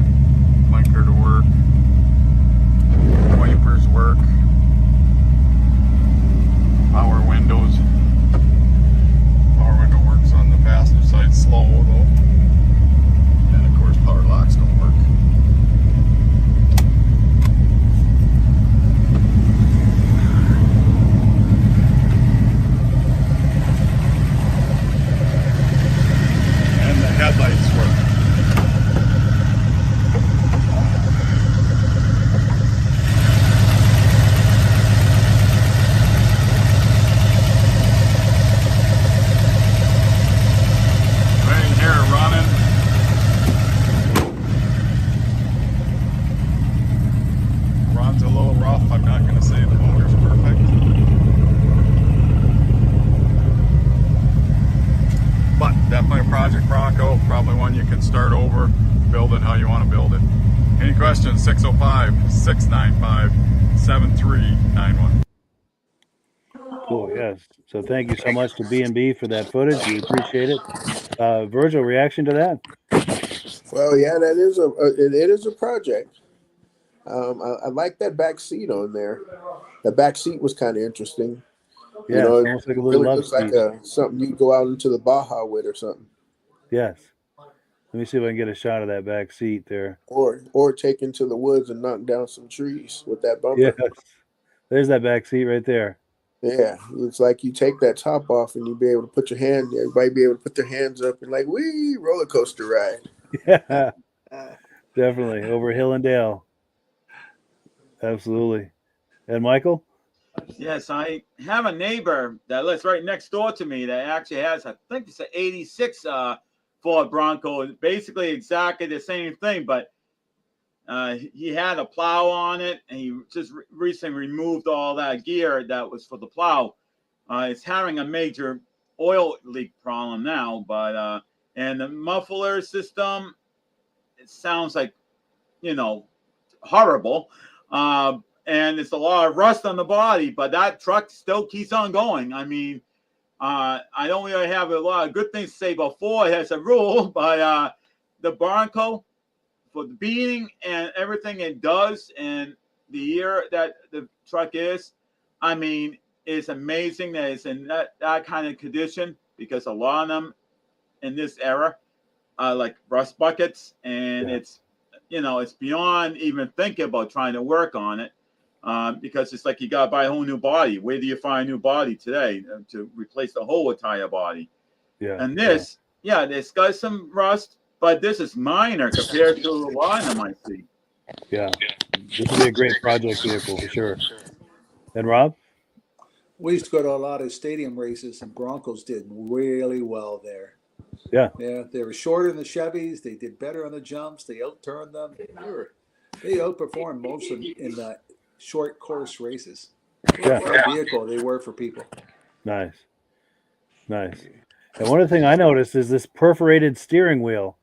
wipers work, power windows. Power window works on the passenger side slow though. And of course power locks don't work. And the headlights work. Right here running. Runs a little rough. I'm not going to say the motor's perfect. But definitely a Project Bronco, probably one you can start over, build it how you want to build it. Any questions? 605-695-7391. Cool, yes. So thank you so much to B&B for that footage. We appreciate it. Virgil, reaction to that? Well, yeah, that is it is a project. I like that back seat on there. The back seat was kind of interesting. Yeah, you know, it's it almost like a little really love looks like seat. something you go out into the Baja with or something. Yes. Let me see if I can get a shot of that back seat there. Or take into the woods and knock down some trees with that bumper. Yes. There's that back seat right there. Yeah, it's like you take that top off and you be able to put your hand. Everybody be able to put their hands up and like, wee, roller coaster ride. Yeah, definitely over hill and dale. Absolutely. And Michael? Yes, I have a neighbor that lives right next door to me that actually has, I think it's an 86 Ford Bronco. Basically exactly the same thing, but he had a plow on it, and he just recently removed all that gear that was for the plow. It's having a major oil leak problem now, but and the muffler system, it sounds like, horrible. And it's a lot of rust on the body, but that truck still keeps on going. I mean, I don't really have a lot of good things to say about Ford as a rule, but the Bronco, for the beating and everything it does and the year that the truck is, I mean, it's amazing that it's in that kind of condition, because a lot of them in this era are like rust buckets, and it's beyond even thinking about trying to work on it, because it's like you got to buy a whole new body. Where do you find a new body today to replace the whole entire body? Yeah. And this, it's got some rust, but this is minor compared to a lot of them I see. Yeah. This would be a great project vehicle for sure. And Rob? We used to go to a lot of stadium races, and Broncos did really well there. Yeah. Yeah, they were shorter than the Chevys. They did better on the jumps. They outturned them. They outperformed most of them in the short course races. Yeah. What a vehicle they were for people. Nice. Nice. And one of the things I noticed is this perforated steering wheel.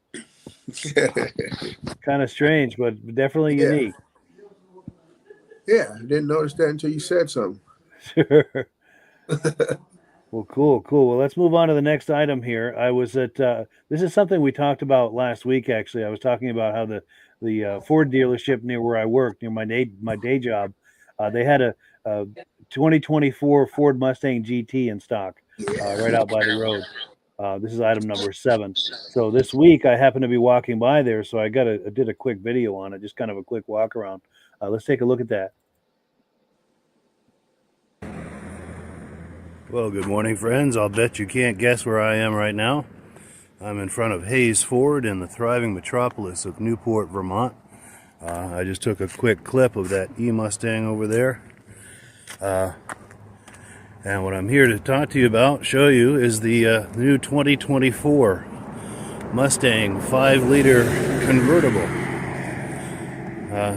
Kind of strange, but definitely unique. Yeah, I didn't notice that until you said something. Sure. Well, cool. Well, let's move on to the next item here. I was at this is something we talked about last week. Actually, I was talking about how the Ford dealership near where I work, near my day job, they had a 2024 Ford Mustang GT in stock right out by the road. This is item number 7. So this week I happened to be walking by there, so I did a quick video on it, just kind of a quick walk around. Let's take a look at that. Well, good morning, friends. I'll bet you can't guess where I am right now. I'm in front of Hayes Ford in the thriving metropolis of Newport, Vermont. I just took a quick clip of that E-Mustang over there. And what I'm here to talk to you about, show you, is the new 2024 Mustang 5-liter convertible.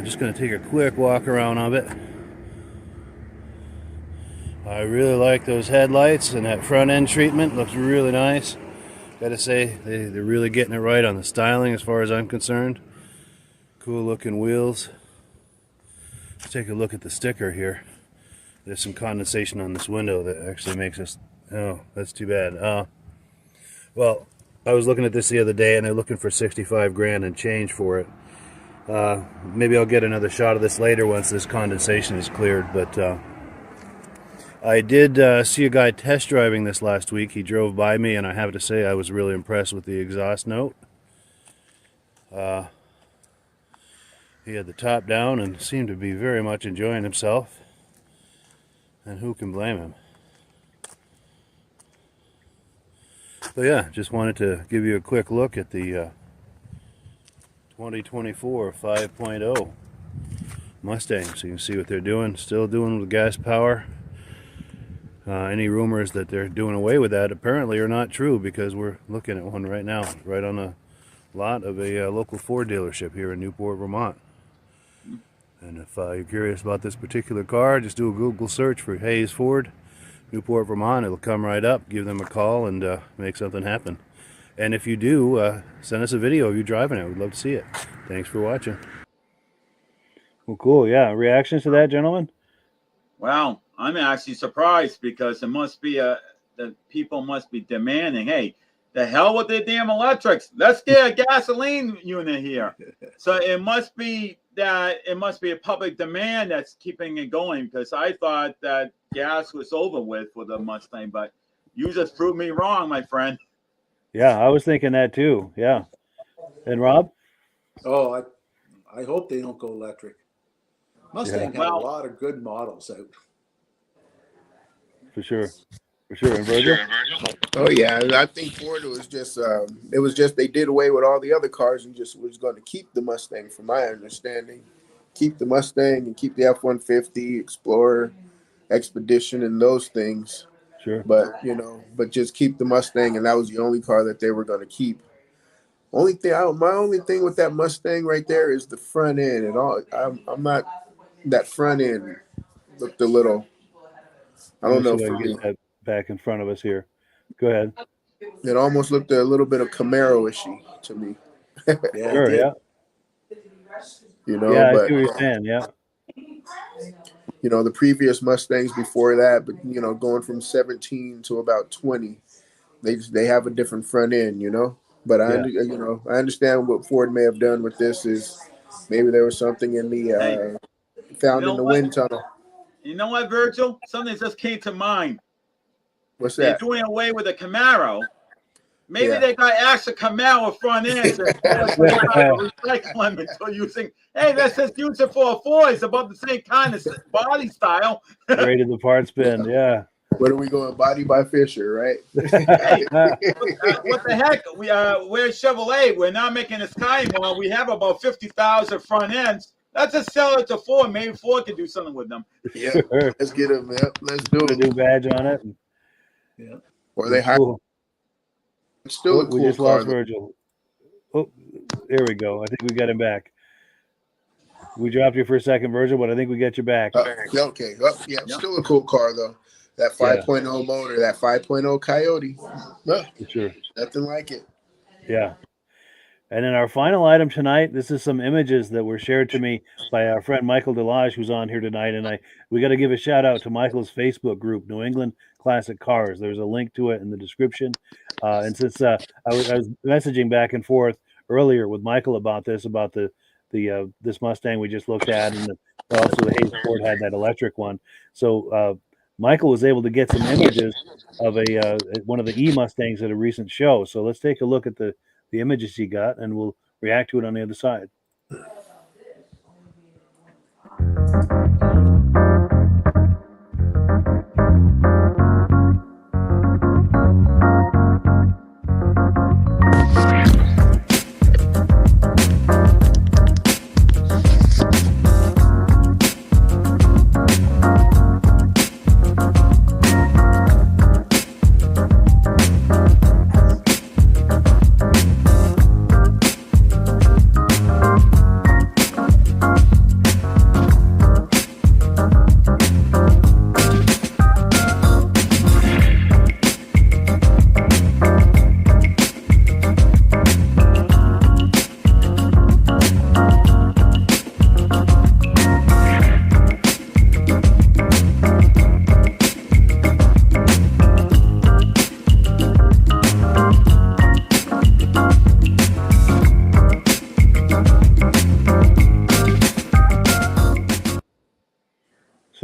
Just going to take a quick walk around of it. I really like those headlights, and that front end treatment looks really nice. Gotta say, they're really getting it right on the styling as far as I'm concerned. Cool looking wheels. Let's take a look at the sticker here. There's some condensation on this window that actually makes us, oh, that's too bad. Well, I was looking at this the other day and they're looking for 65 grand and change for it. Maybe I'll get another shot of this later once this condensation is cleared, but I did see a guy test driving this last week. He drove by me, and I have to say I was really impressed with the exhaust note. He had the top down and seemed to be very much enjoying himself. And who can blame him? So yeah, just wanted to give you a quick look at the 2024 5.0 Mustang, so you can see what they're doing. Still doing with gas power. Any rumors that they're doing away with that apparently are not true, because we're looking at one right now, right on the lot of a local Ford dealership here in Newport, Vermont. And if you're curious about this particular car, just do a Google search for Hayes Ford, Newport, Vermont. It'll come right up. Give them a call and make something happen. And if you do, send us a video of you driving it. We'd love to see it. Thanks for watching. Well, cool. Yeah. Reactions to that, gentlemen? Well, I'm actually surprised, because it must be the people must be demanding, hey, the hell with the damn electrics. Let's get a gasoline unit here. So it must be a public demand that's keeping it going, because I thought that gas was over with for the Mustang, but you just proved me wrong, my friend. Yeah, I was thinking that too. Yeah. And Rob? Oh, I hope they don't go electric. Mustang had a lot of good models out. For sure. For sure. And Virgil? Oh yeah, I think Ford was just they did away with all the other cars and just was going to keep the Mustang, from my understanding. Keep the Mustang and keep the F-150, Explorer, Expedition, and those things. Sure. But just keep the Mustang, and that was the only car that they were going to keep. My only thing with that Mustang right there is the front end, and all. I'm not, that front end looked a little. I don't know. For me, that back in front of us here. Go ahead. It almost looked a little bit of Camaro-ishy to me. Yeah, sure. Yeah. Yeah, I see what you're saying. Yeah. The previous Mustangs before that, but going from 17 to about 20, they have a different front end, But I understand what Ford may have done with this is maybe there was something in the found in the wind tunnel. You know what, Virgil? Something just came to mind. What's that? They're doing away with the Camaro. Maybe they got extra Camaro front ends and recycling it. So using, hey, let's just use it for a Ford. It's about the same kind of body style. Rated the parts bin, yeah. What are we going, body by Fisher, right? Hey, what the heck? We're Chevrolet. We're not making a Sky anymore. We have about 50,000 front ends. Let's just sell it to Ford. Maybe Ford can do something with them. Yeah, let's get them. Yep, let's do it. A new badge on it. Yeah. Or they hire. Cool. It's still a cool we just car. Lost Virgil. Oh, there we go. I think we got him back. We dropped you for a second, Virgil, but I think we got you back. Okay. Still a cool car though. That 5.0 motor, that 5.0 Coyote. For sure. Nothing like it. Yeah. And then our final item tonight, this is some images that were shared to me by our friend Michael Delage, who's on here tonight. And we got to give a shout out to Michael's Facebook group, New England Classic Cars. There's a link to it in the description. And since I was messaging back and forth earlier with Michael about this this Mustang we just looked at, and also the Hayes Ford had that electric one. So Michael was able to get some images of one of the E Mustangs at a recent show. So let's take a look at the images he got, and we'll react to it on the other side.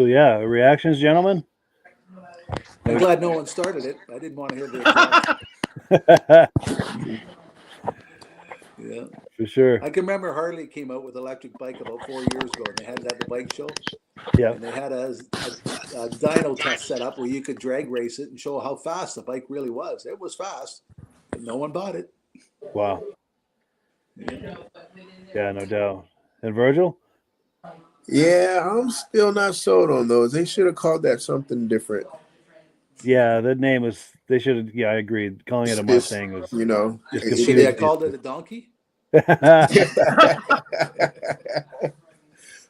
yeah, reactions, gentlemen. I'm glad no one started it. I didn't want to hear the yeah, for sure. I can remember Harley came out with electric bike about 4 years ago, and they had it at the bike show. Yeah, and they had a dyno test set up where you could drag race it and show how fast the bike really was. It was fast, but no one bought it. Wow. Yeah, no doubt. And Virgil? Yeah, I'm still not sold on those. They should have called that something different. Yeah, the name was. They should have. Yeah, I agreed. Calling it a Mustang was. You know, Should they have called it a donkey?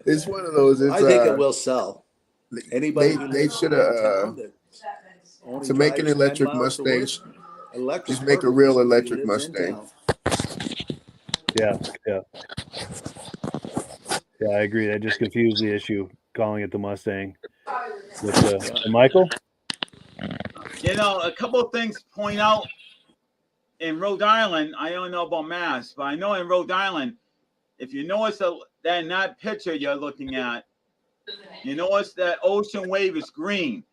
It's one of those. I think it will sell. Anybody they should have to make an electric Mustang. Just make a real electric Mustang. Yeah. Yeah, I agree. That just confused the issue, calling it the Mustang. With, Michael? You know, a couple of things point out in Rhode Island. I don't know about Mass, but I know in Rhode Island, if you notice that in that picture you're looking at, you notice that ocean wave is green.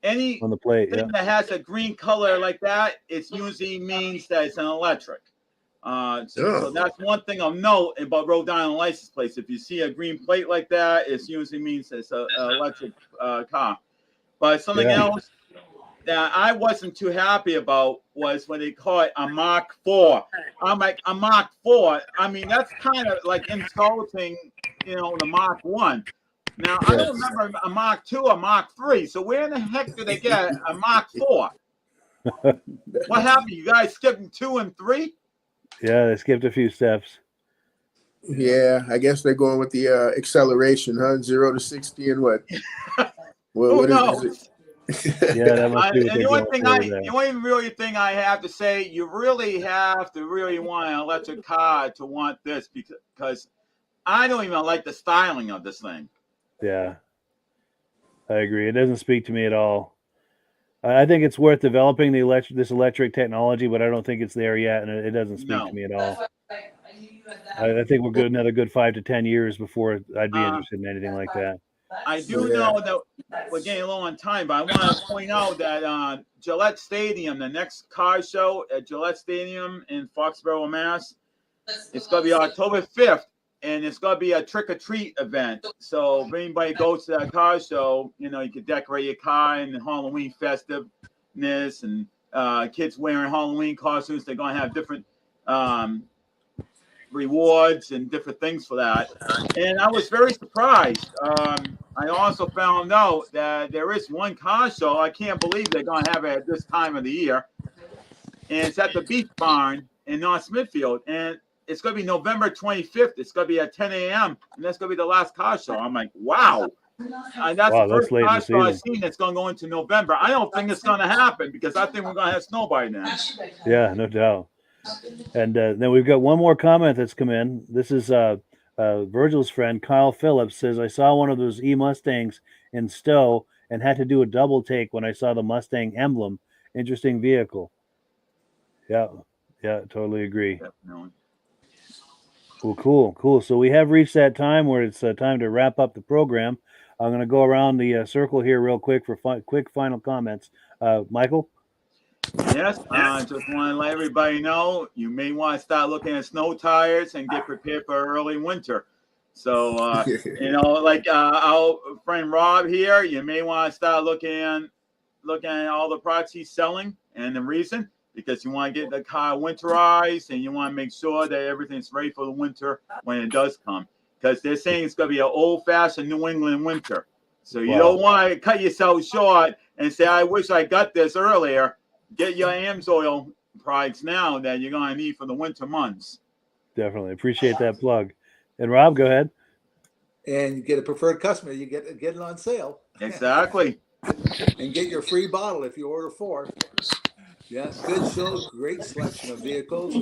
Any on the plate, thing that has a green color like that, it usually means that it's an electric. So that's one thing I'll note about Rhode Island license plates. If you see a green plate like that, it usually means it's an electric car. But something else that I wasn't too happy about was when they call it a Mach 4. I'm like, a Mach 4? I mean, that's kind of like insulting, the Mach 1. Now, I don't remember a Mach 2 or Mach 3. So where in the heck did they get a Mach 4? What happened? You guys skipping 2 and 3? Yeah, they skipped a few steps. Yeah, I guess they're going with the acceleration, huh? 0 to 60 and what? Who knows? Is it? Yeah, that must be what the only really thing I have to say, you really have to really want an electric car to want this, because I don't even like the styling of this thing. Yeah, I agree. It doesn't speak to me at all. I think it's worth developing this electric technology, but I don't think it's there yet, and it doesn't speak to me at all. I think we're good another good 5 to 10 years before I'd be interested in anything like that. I do know that we're getting low on time, but I want to point out that Gillette Stadium, the next car show at Gillette Stadium in Foxborough, Mass, it's going to be October 5th, and it's going to be a trick-or-treat event. So if anybody goes to that car show, you can decorate your car in Halloween festiveness, and kids wearing Halloween costumes. They're going to have different rewards and different things for that. And I was very surprised. I also found out that there is one car show. I can't believe they're going to have it at this time of the year. And it's at the Beach Barn in North Smithfield. And it's going to be November 25th. It's going to be at 10 a.m. And that's going to be the last car show. I'm like, wow. And that's the first car show I've seen that's going to go into November. I don't think it's going to happen, because I think we're going to have snow by then. Yeah, no doubt. And then we've got one more comment that's come in. This is Virgil's friend, Kyle Phillips, says, I saw one of those E-Mustangs in Stowe and had to do a double take when I saw the Mustang emblem. Interesting vehicle. Yeah, totally agree. Well, cool. So we have reached that time where it's time to wrap up the program. I'm going to go around the circle here real quick for quick final comments. Michael? Yes, I just want to let everybody know you may want to start looking at snow tires and get prepared for early winter. So, like our friend Rob here, you may want to start looking at all the products he's selling, and the reason, because you want to get the car winterized and you want to make sure that everything's ready for the winter when it does come. Because they're saying it's going to be an old-fashioned New England winter. So you don't want to cut yourself short and say, I wish I got this earlier. Get your Amsoil products now that you're going to need for the winter months. Definitely. Appreciate that plug. And Rob, go ahead. And you get a preferred customer. You get it on sale. Exactly. And get your free bottle if you order 4. Yeah, good show. Great selection of vehicles.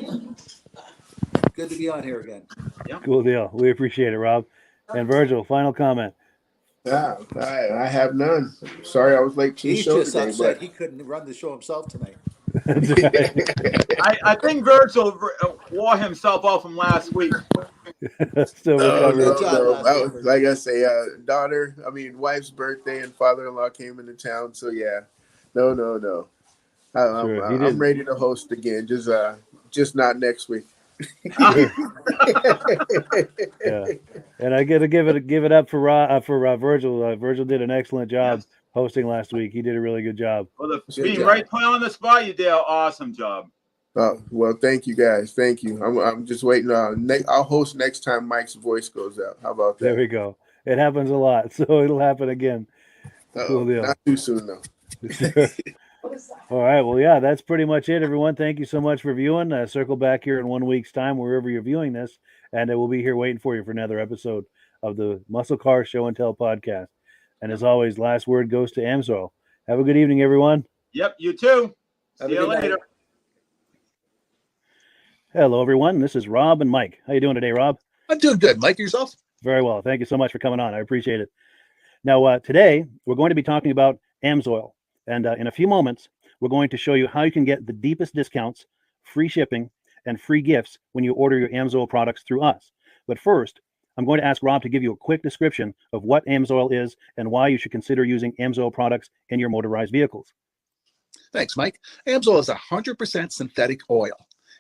Good to be on here again. Yeah. Cool deal. We appreciate it, Rob. And Virgil, final comment. Yeah, I have none. Sorry I was late to the show He's just today, upset but he couldn't run the show himself tonight. I think Virgil wore himself off from last week. Still recovering. No. Like I say, wife's birthday and father-in-law came into town. So yeah, no. I'm ready to host again. Just not next week. Yeah, and I got to give it up for Virgil. Virgil did an excellent job hosting last week. He did a really good job. Well, being right put on the spot, you did an awesome job. Oh well, thank you guys. Thank you. I'm just waiting on. I'll host next time Mike's voice goes out. How about that? There we go. It happens a lot, so it'll happen again. Cool deal. Not too soon though. All right. Well, yeah, that's pretty much it, everyone. Thank you so much for viewing. Circle back here in 1 week's time, wherever you're viewing this, and we'll be here waiting for you for another episode of the Muscle Car Show and Tell podcast. And as always, last word goes to Amsoil. Have a good evening, everyone. Yep, you too. See you later. Night. Hello, everyone. This is Rob and Mike. How you doing today, Rob? I'm doing good. Mike, yourself? Very well. Thank you so much for coming on. I appreciate it. Now, today, we're going to be talking about Amsoil. And in a few moments, we're going to show you how you can get the deepest discounts, free shipping, and free gifts when you order your Amsoil products through us. But first, I'm going to ask Rob to give you a quick description of what Amsoil is and why you should consider using Amsoil products in your motorized vehicles. Thanks, Mike. Amsoil is 100% synthetic oil.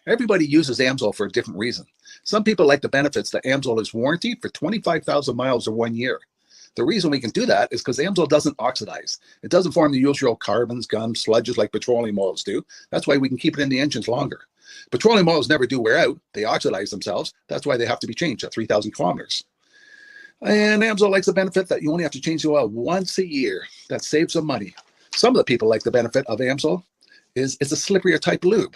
Everybody uses Amsoil for a different reason. Some people like the benefits that Amsoil is warranted for 25,000 miles or 1 year. The reason we can do that is because Amsoil doesn't oxidize. It doesn't form the usual carbons, gums, sludges like petroleum oils do. That's why we can keep it in the engines longer. Petroleum oils never do wear out. They oxidize themselves. That's why they have to be changed at 3,000 kilometers. And Amsoil likes the benefit that you only have to change the oil once a year. That saves them money. Some of the people like the benefit of Amsoil is it's a slipperier type lube.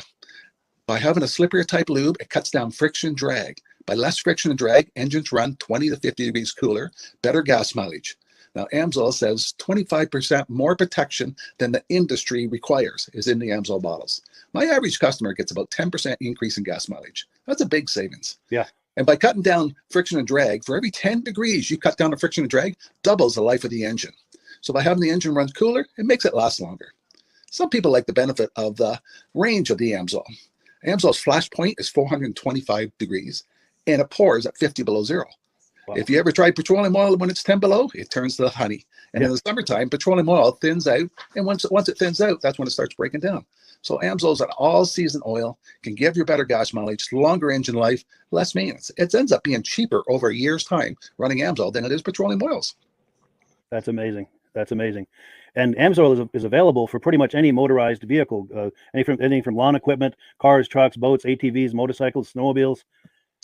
By having a slipperier type lube, it cuts down friction drag. By less friction and drag, engines run 20 to 50 degrees cooler, better gas mileage. Now, Amsoil says 25% more protection than the industry requires is in the Amsoil bottles. My average customer gets about 10% increase in gas mileage. That's a big savings. Yeah. And by cutting down friction and drag, for every 10 degrees you cut down the friction and drag, doubles the life of the engine. So by having the engine run cooler, it makes it last longer. Some people like the benefit of the range of the Amsoil. Amsoil's flash point is 425 degrees, and it pours at 50 below zero. Wow. If you ever tried petroleum oil when it's 10 below, it turns to honey. And in the summertime, petroleum oil thins out, and once it thins out, that's when it starts breaking down. So Amsoil's an all-season oil, can give you better gas mileage, longer engine life, less maintenance. It ends up being cheaper over a year's time running Amsoil than it is petroleum oils. That's amazing. That's amazing. And Amsoil is available for pretty much any motorized vehicle, anything from lawn equipment, cars, trucks, boats, ATVs, motorcycles, snowmobiles.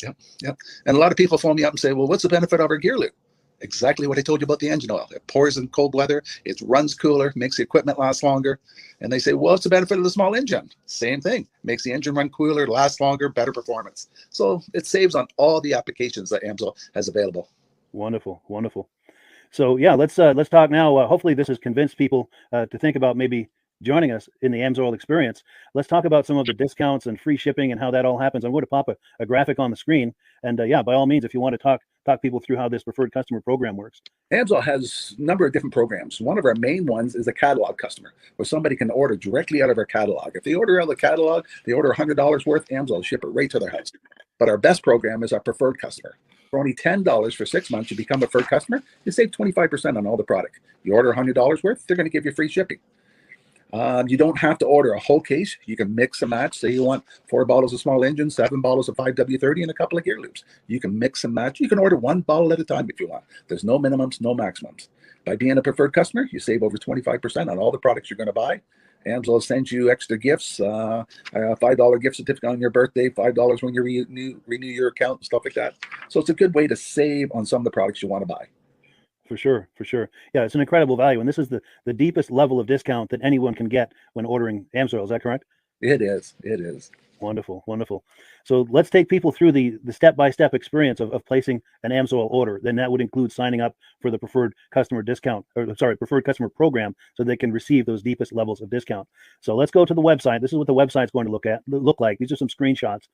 Yep. And a lot of people phone me up and say, well, what's the benefit of our gear lube? Exactly what I told you about the engine oil. It pours in cold weather, it runs cooler, makes the equipment last longer. And they say, well, what's the benefit of the small engine? Same thing. Makes the engine run cooler, last longer, better performance. So it saves on all the applications that Amsoil has available. Wonderful, wonderful. So yeah, let's talk now. Hopefully this has convinced people to think about maybe joining us in the Amsoil experience. Let's talk about some of the discounts and free shipping and how that all happens. I'm going to pop a graphic on the screen. And yeah, by all means, if you want to talk people through how this preferred customer program works. Amsoil has a number of different programs. One of our main ones is a catalog customer, where somebody can order directly out of our catalog. If they order out of the catalog, they order $100 worth, Amsoil will ship it right to their house. But our best program is our preferred customer. For only $10 for 6 months, you become a preferred customer, you save 25% on all the product. You order $100 worth, they're going to give you free shipping. You don't have to order a whole case. You can mix and match. Say you want 4 bottles of small engine, 7 bottles of 5W30, and a couple of gear loops. You can mix and match. You can order 1 bottle at a time if you want. There's no minimums, no maximums. By being a preferred customer, you save over 25% on all the products you're going to buy. Amsoil sends you extra gifts, a $5 gift certificate on your birthday, $5 when you renew your account, and stuff like that. So it's a good way to save on some of the products you want to buy. For sure. Yeah, it's an incredible value. And this is the deepest level of discount that anyone can get when ordering Amsoil. Is that correct? It is. Wonderful. So let's take people through the step-by-step experience of placing an Amsoil order. Then that would include signing up for the preferred customer preferred customer program, so they can receive those deepest levels of discount. So let's go to the website. This is what the website's going to look like. These are some screenshots.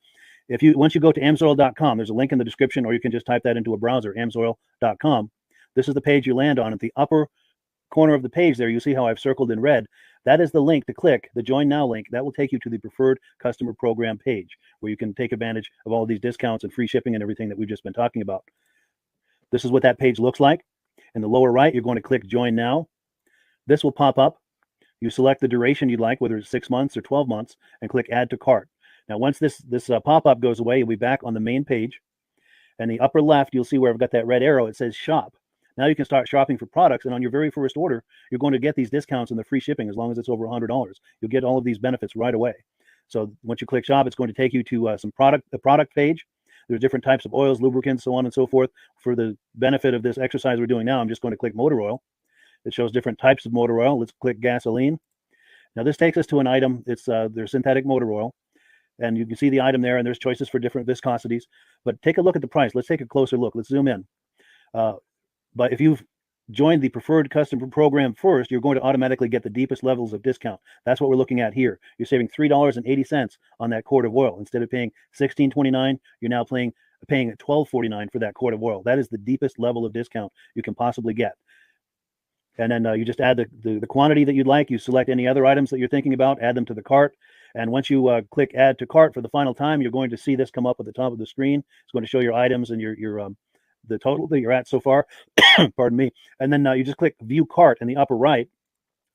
Once you go to amsoil.com, there's a link in the description, or you can just type that into a browser, amsoil.com. This is the page you land on. At the upper corner of the page there, you see how I've circled in red. That is the link to click, the Join Now link. That will take you to the Preferred Customer Program page where you can take advantage of all these discounts and free shipping and everything that we've just been talking about. This is what that page looks like. In the lower right, you're going to click Join Now. This will pop up. You select the duration you'd like, whether it's 6 months or 12 months, and click Add to Cart. Now, once this pop-up goes away, you'll be back on the main page. And the upper left, you'll see where I've got that red arrow. It says Shop. Now you can start shopping for products, and on your very first order, you're going to get these discounts and the free shipping as long as it's over $100. You'll get all of these benefits right away. So once you click Shop, it's going to take you to the product page. There's different types of oils, lubricants, so on and so forth. For the benefit of this exercise we're doing now, I'm just going to click motor oil. It shows different types of motor oil. Let's click gasoline. Now this takes us to an item. It's their synthetic motor oil. And you can see the item there, and there's choices for different viscosities. But take a look at the price. Let's take a closer look. Let's zoom in. But if you've joined the Preferred Customer Program first, you're going to automatically get the deepest levels of discount. That's what we're looking at here. You're saving $3.80 on that quart of oil. Instead of paying $16.29, you're now paying $12.49 for that quart of oil. That is the deepest level of discount you can possibly get. And then you just add the quantity that you'd like. You select any other items that you're thinking about, add them to the cart. And once you click Add to Cart for the final time, you're going to see this come up at the top of the screen. It's going to show your items and the total that you're at so far. Pardon me. And then you just click View Cart in the upper right,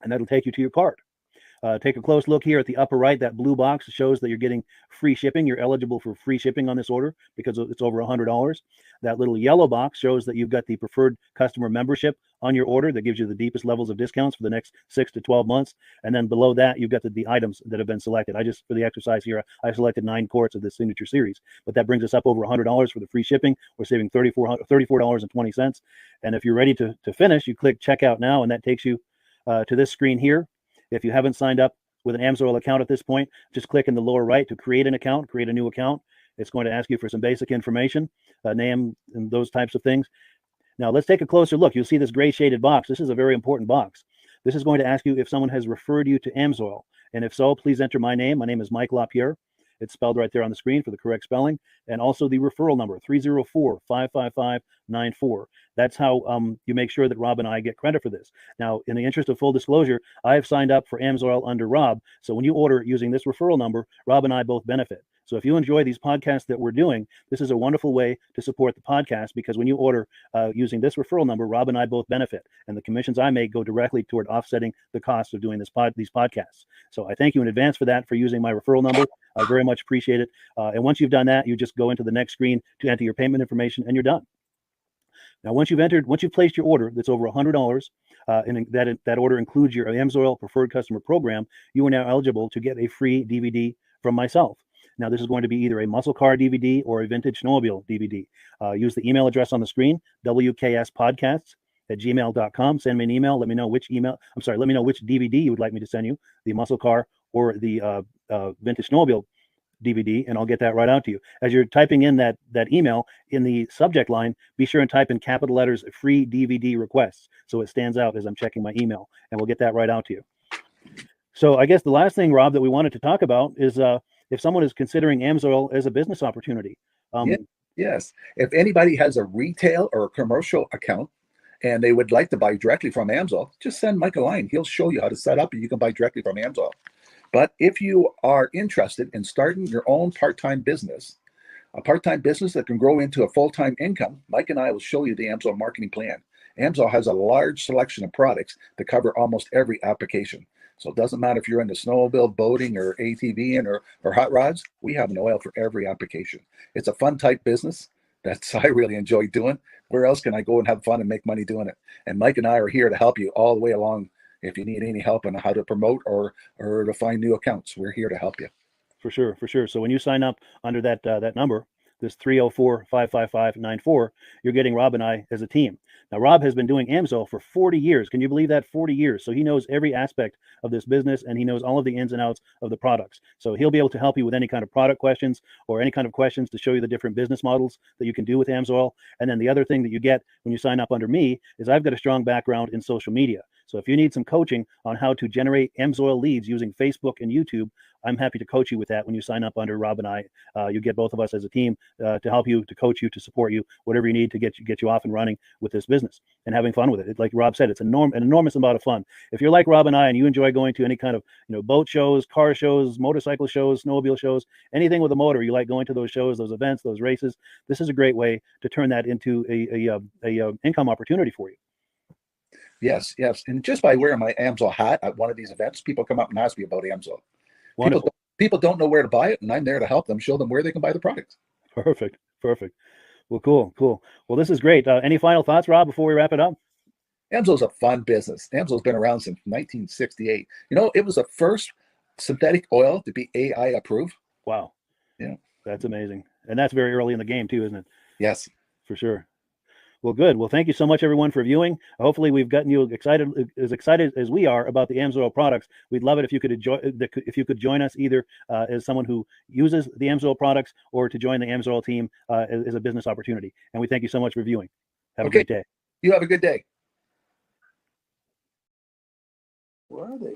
and that'll take you to your cart. Take a close look here at the upper right. That blue box shows that you're getting free shipping. You're eligible for free shipping on this order because it's over $100. That little yellow box shows that you've got the Preferred Customer Membership on your order that gives you the deepest levels of discounts for the next 6 to 12 months. And then below that, you've got the items that have been selected. For the exercise here, I selected 9 quarts of the Signature Series, but that brings us up over $100 for the free shipping. We're saving $34.20. And if you're ready to finish, you click Checkout Now, and that takes you to this screen here. If you haven't signed up with an Amsoil account at this point, just click in the lower right to create an account, create a new account. It's going to ask you for some basic information, name, and those types of things. Now, let's take a closer look. You'll see this gray shaded box. This is a very important box. This is going to ask you if someone has referred you to Amsoil. And if so, please enter my name. My name is Mike LaRiviere. It's spelled right there on the screen for the correct spelling. And also the referral number, 304-555-94. That's how you make sure that Rob and I get credit for this. Now, in the interest of full disclosure, I have signed up for Amsoil under Rob. So when you order using this referral number, Rob and I both benefit. So if you enjoy these podcasts that we're doing, this is a wonderful way to support the podcast, because when you order using this referral number, Rob and I both benefit. And the commissions I make go directly toward offsetting the cost of doing these podcasts. So I thank you in advance for that, for using my referral number. I very much appreciate it. And once you've done that, you just go into the next screen to enter your payment information, and you're done. Now, once you've placed your order that's over $100, and that order includes your Amsoil Preferred Customer Program, you are now eligible to get a free DVD from myself. Now, this is going to be either a muscle car DVD or a vintage snowmobile DVD. Use the email address on the screen, wkspodcasts@gmail.com. Send me an email. Let me know which DVD you would like me to send you, the muscle car or the vintage snowmobile DVD, and I'll get that right out to you. As you're typing in that email, in the subject line, be sure and type in capital letters "free DVD requests" so it stands out as I'm checking my email, and we'll get that right out to you. So I guess the last thing, Rob, that we wanted to talk about is if someone is considering Amsoil as a business opportunity. Yes. If anybody has a retail or a commercial account and they would like to buy directly from Amsoil, just send Mike a line. He'll show you how to set up, and you can buy directly from Amsoil. But if you are interested in starting your own part-time business, a part-time business that can grow into a full-time income, Mike and I will show you the Amsoil marketing plan. Amsoil has a large selection of products that cover almost every application. So it doesn't matter if you're into snowmobile, boating, or ATVing, or hot rods. We have an oil for every application. It's a fun type business that I really enjoy doing. Where else can I go and have fun and make money doing it? And Mike and I are here to help you all the way along. If you need any help on how to promote or to find new accounts, we're here to help you. For sure. So when you sign up under that number, this 304-555-94, you're getting Rob and I as a team. Now, Rob has been doing Amsoil for 40 years. Can you believe that? 40 years. So he knows every aspect of this business, and he knows all of the ins and outs of the products. So he'll be able to help you with any kind of product questions or any kind of questions to show you the different business models that you can do with Amsoil. And then the other thing that you get when you sign up under me is I've got a strong background in social media. So if you need some coaching on how to generate Amsoil leads using Facebook and YouTube, I'm happy to coach you with that when you sign up under Rob and I. You get both of us as a team to help you, to coach you, to support you, whatever you need to get you off and running with this business and having fun with it. Like Rob said, it's an enormous amount of fun. If you're like Rob and I and you enjoy going to any kind of boat shows, car shows, motorcycle shows, snowmobile shows, anything with a motor, you like going to those shows, those events, those races, this is a great way to turn that into a income opportunity for you. Yes, yes. And just by wearing my Amsoil hat at one of these events, people come up and ask me about Amsoil. Wonderful. People don't know where to buy it, and I'm there to help them, show them where they can buy the product. Perfect. Well, cool. Well, this is great. Any final thoughts, Rob, before we wrap it up? Amsoil's a fun business. Amsoil's been around since 1968. It was the first synthetic oil to be AI approved. Wow. Yeah. That's amazing. And that's very early in the game too, isn't it? Yes. For sure. Well, good. Well, thank you so much, everyone, for viewing. Hopefully, we've gotten you excited as we are about the Amsoil products. We'd love it if you could join us either as someone who uses the Amsoil products or to join the Amsoil team as a business opportunity. And we thank you so much for viewing. Have a great day. You have a good day. Where are they?